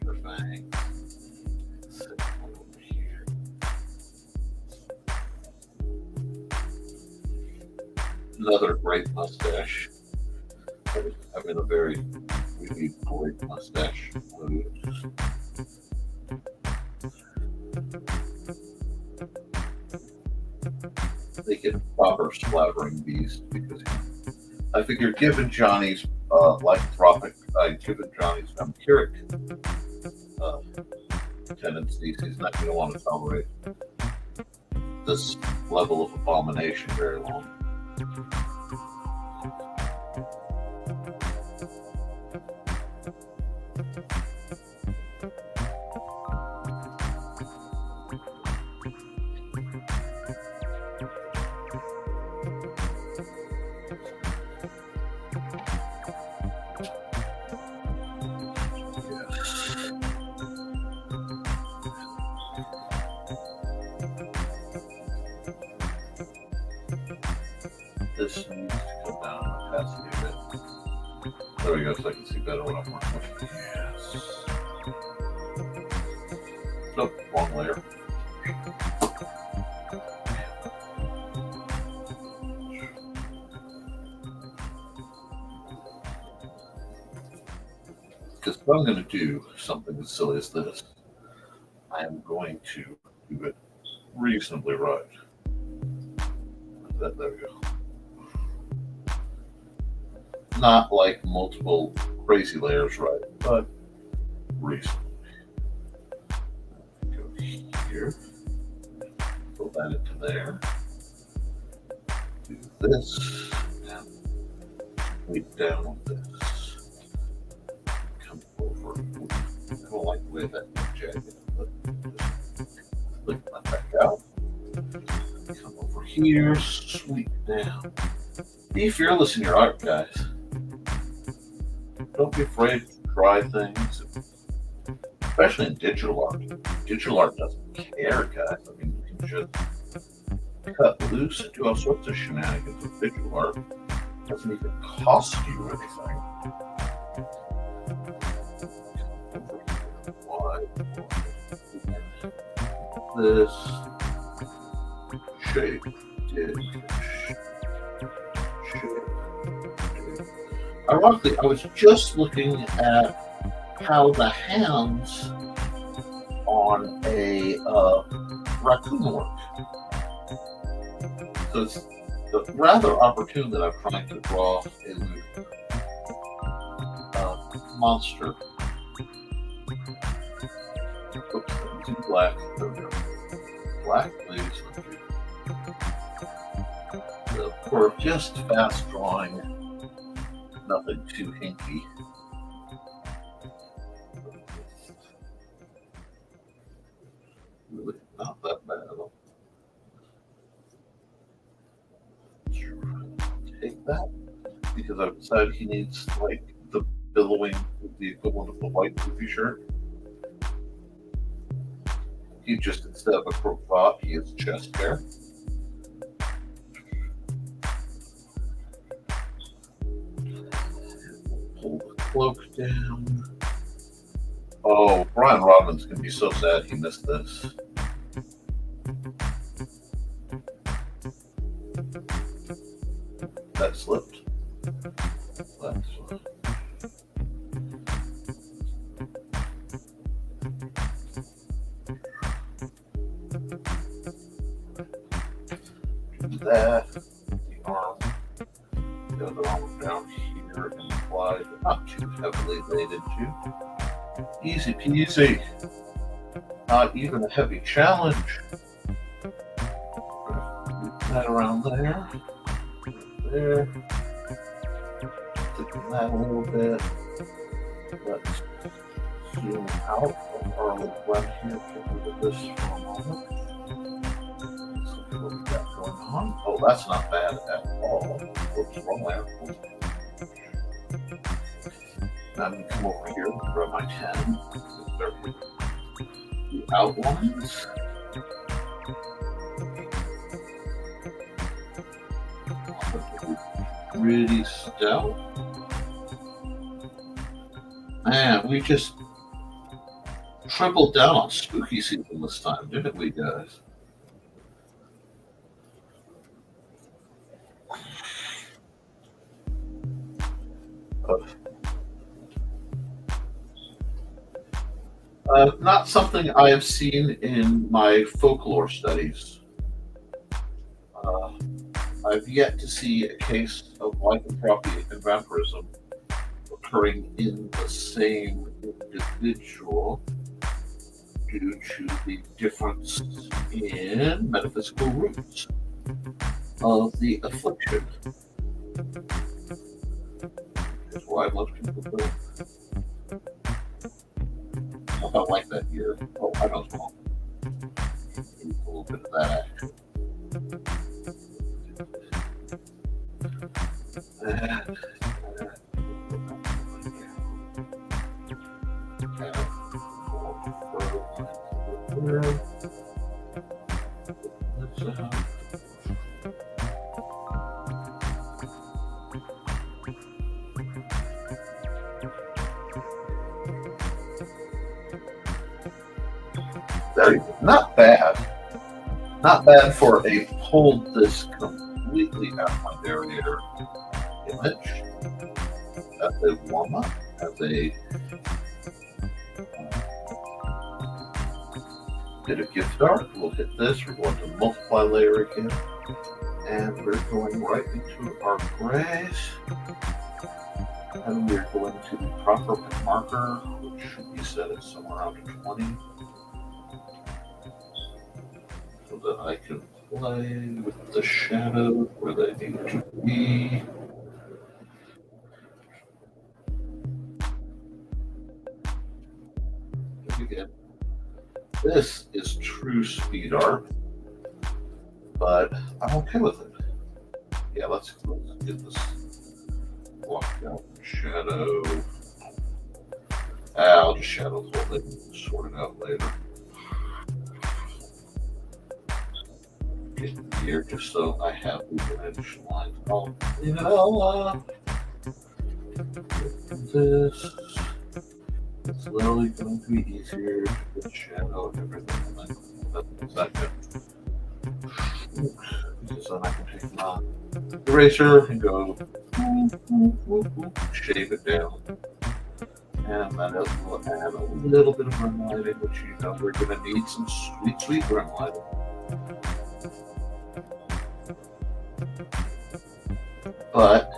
Your fang. Sit over here. Another great mustache. I'm in a very really great mustache mood. Make it proper splattering beast because I figure given Johnny's lycanthropic, given Johnny's vampiric tendencies, he's not going to want to tolerate this level of abomination very long. This needs to come down on the opacity a bit. There we go, so I can see better what I'm working with. Yes. Nope, wrong layer. Because if I'm going to do something as silly as this, I am going to do it reasonably right. There we go. Not like multiple crazy layers, right? But reasonably. Go here. Pull that into there. Do this. And weight down on this. Come over. I don't like the way that jagged, but just flick that back out. Come over here. Sweep down. Be fearless in your art, guys. don't be afraid to try things, especially in digital art. Digital art doesn't care, guys. I mean, you can just cut loose and do all sorts of shenanigans with digital art. It doesn't even cost you anything. This shape did Ironically, I was just looking at how the hands on a raccoon work. So it's rather opportune that I'm trying to draw a monster. Oops, I'm using black. Black, please. So for just fast drawing, nothing too hinky. Really not that bad. Take that because I've decided he needs like the billowing, the equivalent of the white goofy shirt. He just, instead of a cravat, he has chest hair. Pull the cloak down. Oh, Brian Rodman's gonna be so sad he missed this. That slipped. That slipped. That, the arm, the other arm down here and applied, not too heavily laid into. Easy peasy. Not even a heavy challenge. Move that around there. There. Taking that a little bit. Let's zoom out from our little web here. Get rid of this for a moment. What we got going on? Oh, that's not bad at all. Whoops, wrong way. Now I'm going to come over here and grab my 10. The outlines. Pretty stout. Man, we just tripled down on spooky season this time, didn't we, guys? Not something I have seen in my folklore studies. I've yet to see a case of lycanthropy and vampirism occurring in the same individual due to the difference in metaphysical roots of the affliction. That's why most people don't. I don't like that here. Oh, I know it's wrong. Need a little bit of that action. Not bad. Not bad for a pulled this completely out my barrier image as a warm up, as a bit of gift art. We'll hit this. We're going to multiply layer again, and we're going right into our grays, and we're going to the proper marker, which should be set at somewhere around 20. So that I can play with the shadows where they need to be. Again, this is true speed art, but I'm okay with it. Yeah, let's get this blocked out shadow. just shadow fold it and sort it out later. Get here just so I have the additional lines. This. It's literally going to be easier to put shadow and everything in a second. Because then I can take my eraser and go shave it down. And then it will add a little bit of run lighting, which you know we're going to need some sweet run lighting. But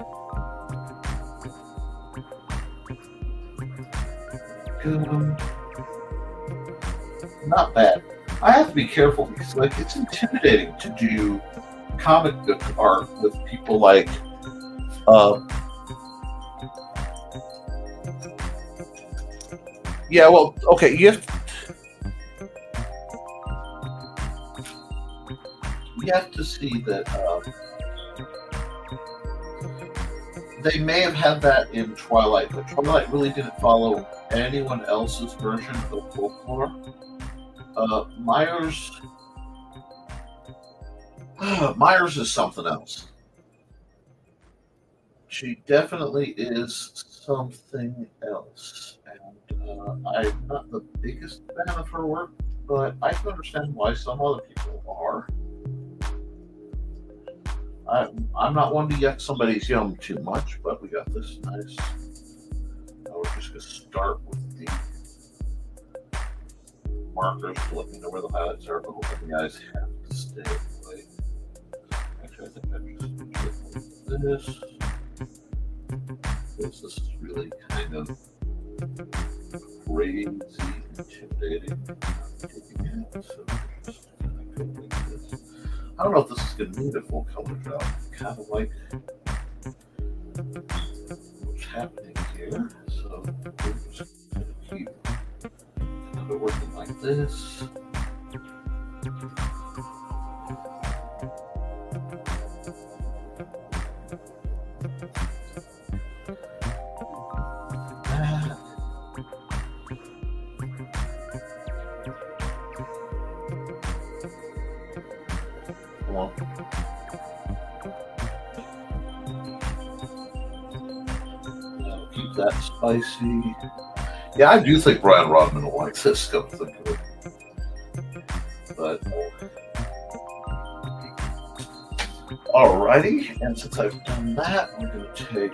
not bad. I have to be careful because it's intimidating to do comic book art with people like yeah, well, okay, you have to see that they may have had that in Twilight, but Twilight really didn't follow anyone else's version of folklore. Myers is something else. She definitely is something else, and I'm not the biggest fan of her work, but I can understand why some other people are. I'm not one to yuck somebody's yum too much, but we got this nice. Now we're just going to start with the markers to let me know where the highlights are, but the eyes have to stay away. Actually, I think I just did this. This is really kind of crazy, intimidating. So just kind of go like this. I don't know if this is going to need a full color job. Kind of like what's happening here. So we're just going to keep kind of working like this. Keep that spicy. Yeah, I do think Brian Rodman will like this. Come to think of it, but alrighty. And since I've done that, we're going to take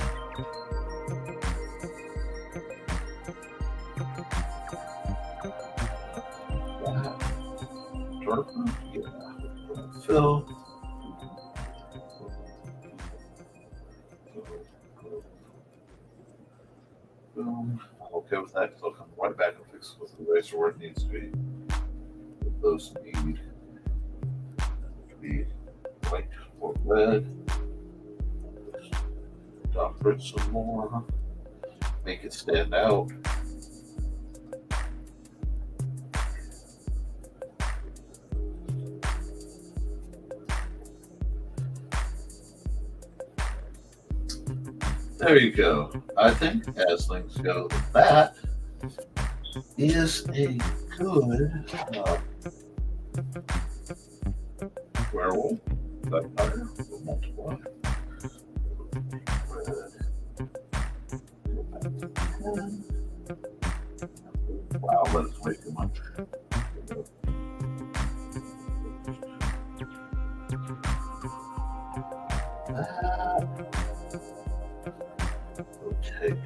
that darker. Yeah, fill. Boom. I'm okay with that because I'll come right back and fix it with the eraser where it needs to be. Those need to be white or red. Doctor it some more. Make it stand out. There you go. I think as things go, that is a good werewolf. Vampire will multiply. Wow, that is way too much. Take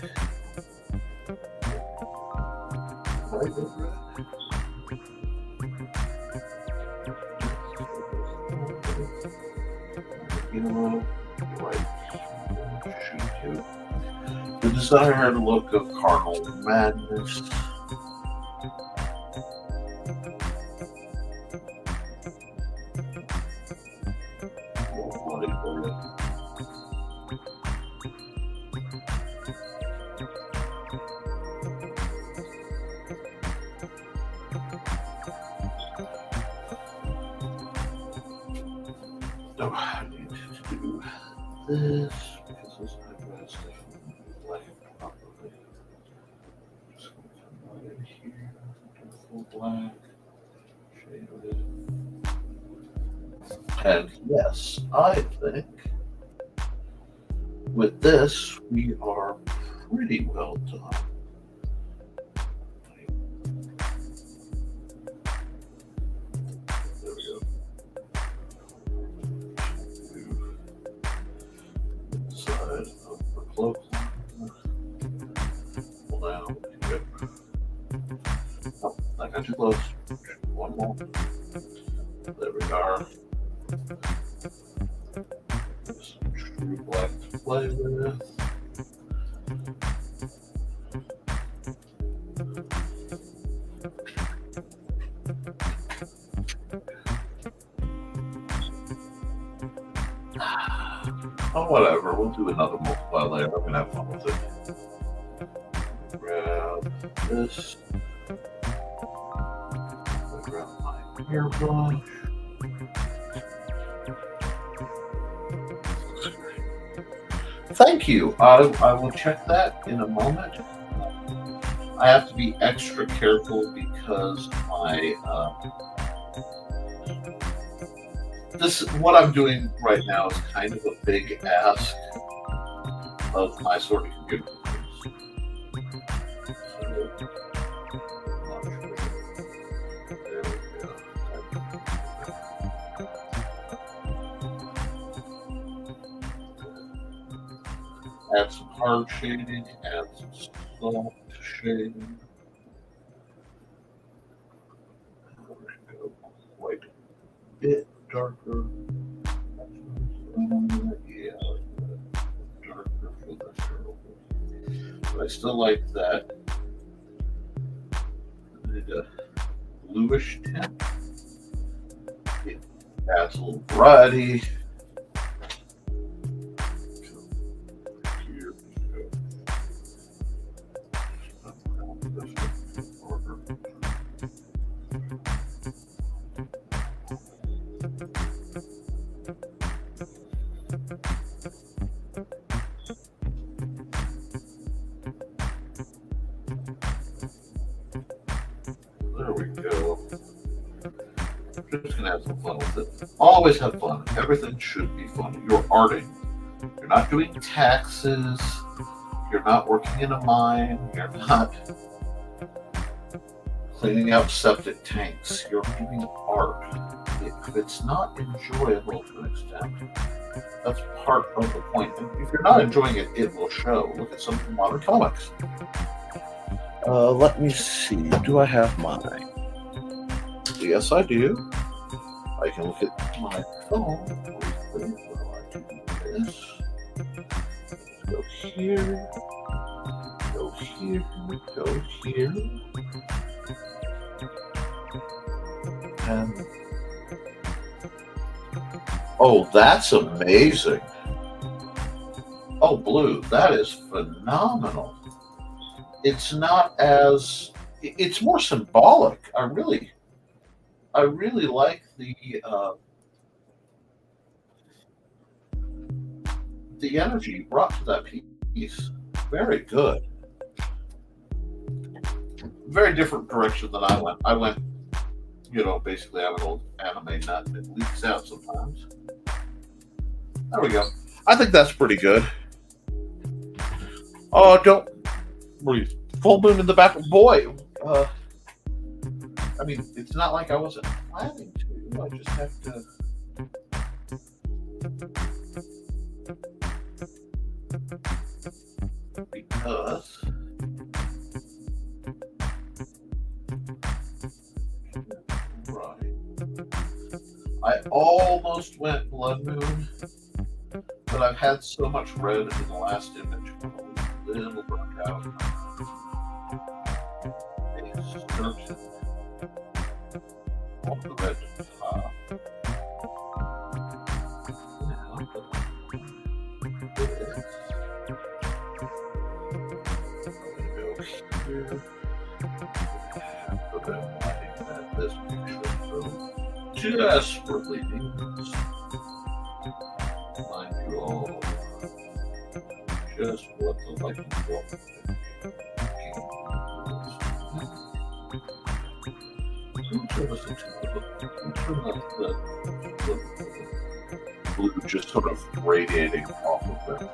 the desired look of carnal madness. No, I need to do this because this eyebrow is definitely black properly. Just going to come right black. Shaded. And yes, I think with this we are pretty well done. There we go. Side of the cloak. Pull down. Yep. Oh, that got too close. One more. There we are. Some true black to play with. Oh, whatever. We'll do another multiply layer. I'm gonna have fun with it. Grab this. Grab my airbrush. Thank you. I will check that in a moment. I have to be extra careful because what I'm doing right now is kind of a big ask of my sort of computer. Add some hard shading, add some soft shading. Go quite a bit darker. Yeah, darker for the turtle. But I still like that. I need a bluish tint. It adds a little variety. There we go. Just gonna have some fun with it. Always have fun. Everything should be fun. You're arting. You're not doing taxes. You're not working in a mine. You're not cleaning out septic tanks. You're doing art. If it's not enjoyable to an extent, that's part of the point. And if you're not enjoying it, it will show. Look at some of the modern comics. Let me see. Do I have mine? Yes, I do. I can look at my phone. While I do this. Go here. Go here. Go here. And oh, that's amazing. Oh, blue. That is phenomenal. It's not as, it's more symbolic. I really like the energy you brought to that piece. Very good. Very different direction than I went. I went, basically I'm an old anime nut that leaks out sometimes. There we go. I think that's pretty good. Oh, don't breathe. Full moon in the back. Boy, I mean, it's not like I wasn't planning to. I just have to. Because. Right. I almost went blood moon, but I've had so much red in the last image. I'm a little burnt out. Certain of the red top. Now, this. I'm going to go here. Put that lighting at this picture. So desperately needs. Mind you all just what the lighting will. listen to turn the blue just sort of radiating off of it.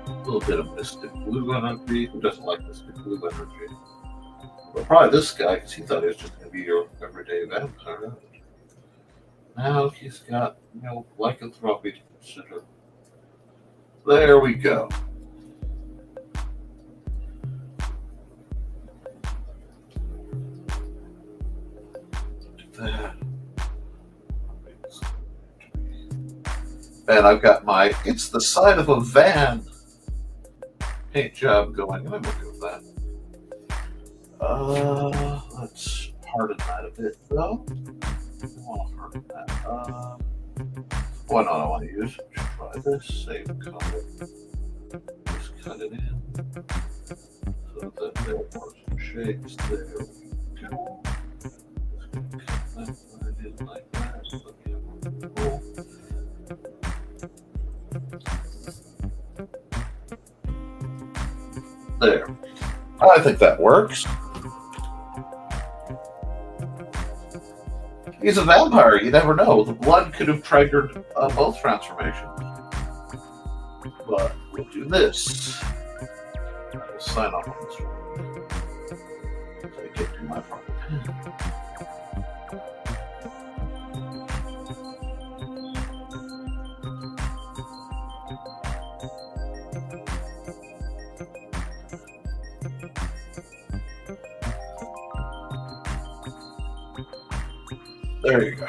A little bit of mystic blue energy. Who doesn't like mystic blue energy? But probably this guy, because he thought he was just going to be your everyday vampire. Now he's got, lycanthropy to consider. There we go. And I've got my "it's the side of a van" paint job going. I'm okay with that. Let's harden that a bit, though. I want to harden that. What I want to use? Try this. Save color. Just cut it in. So that there are some shapes. There we go. Cut that right in like that. So cool. There. I think that works. He's a vampire. You never know. The blood could have triggered both transformations. But we'll do this. I will sign off on this one. So I get to my proper pen. There you go.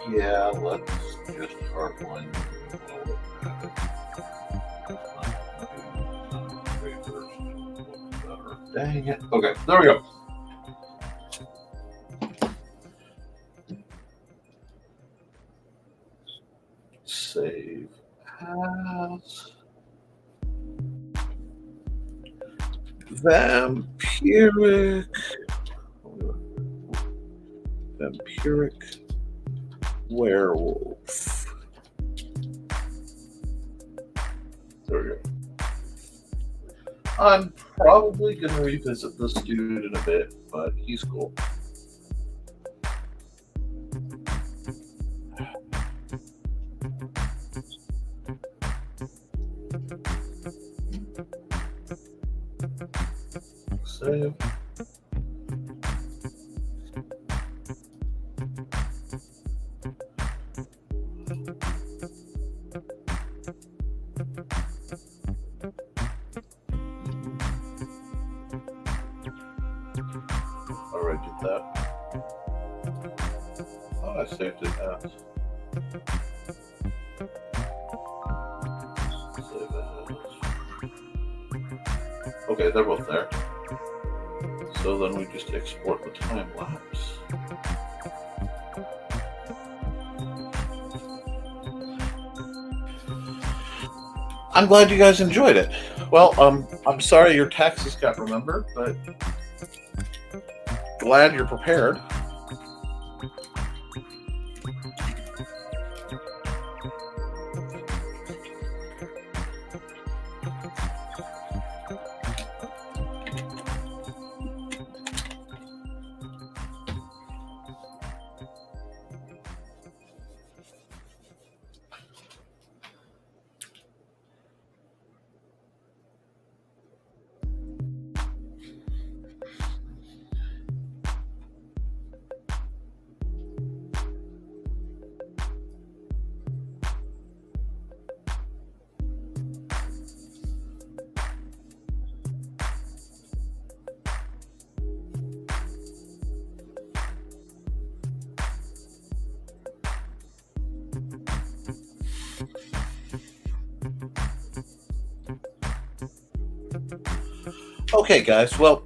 Yeah, let's just hardline. Dang it. Okay, there we go. Save as vampiric werewolf. There we go. I'm probably going to revisit this dude in a bit, but he's cool. Save. Already did that. Oh, I saved it as. Save as. Okay, they're both there. So then we just export the time lapse. I'm glad you guys enjoyed it. Well, I'm sorry your taxes got remembered, but glad you're prepared. Okay, guys. Well,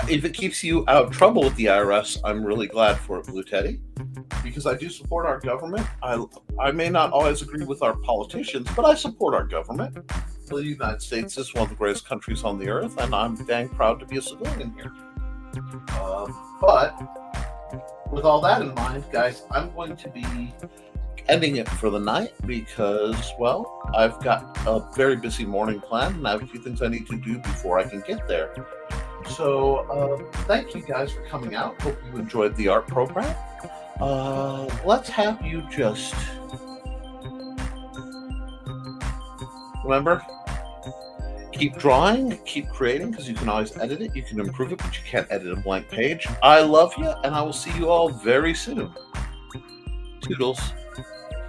if it keeps you out of trouble with the IRS, I'm really glad for it, Blue Teddy, because I do support our government. I may not always agree with our politicians, but I support our government. The United States is one of the greatest countries on the earth, and I'm dang proud to be a civilian here. But with all that in mind, guys, I'm going to be ending it for the night because, well, I've got a very busy morning planned and I have a few things I need to do before I can get there. So thank you guys for coming out. Hope you enjoyed the art program. Let's have you just remember, keep drawing, keep creating, because you can always edit it. You can improve it, but you can't edit a blank page. I love you, and I will see you all very soon. Toodles.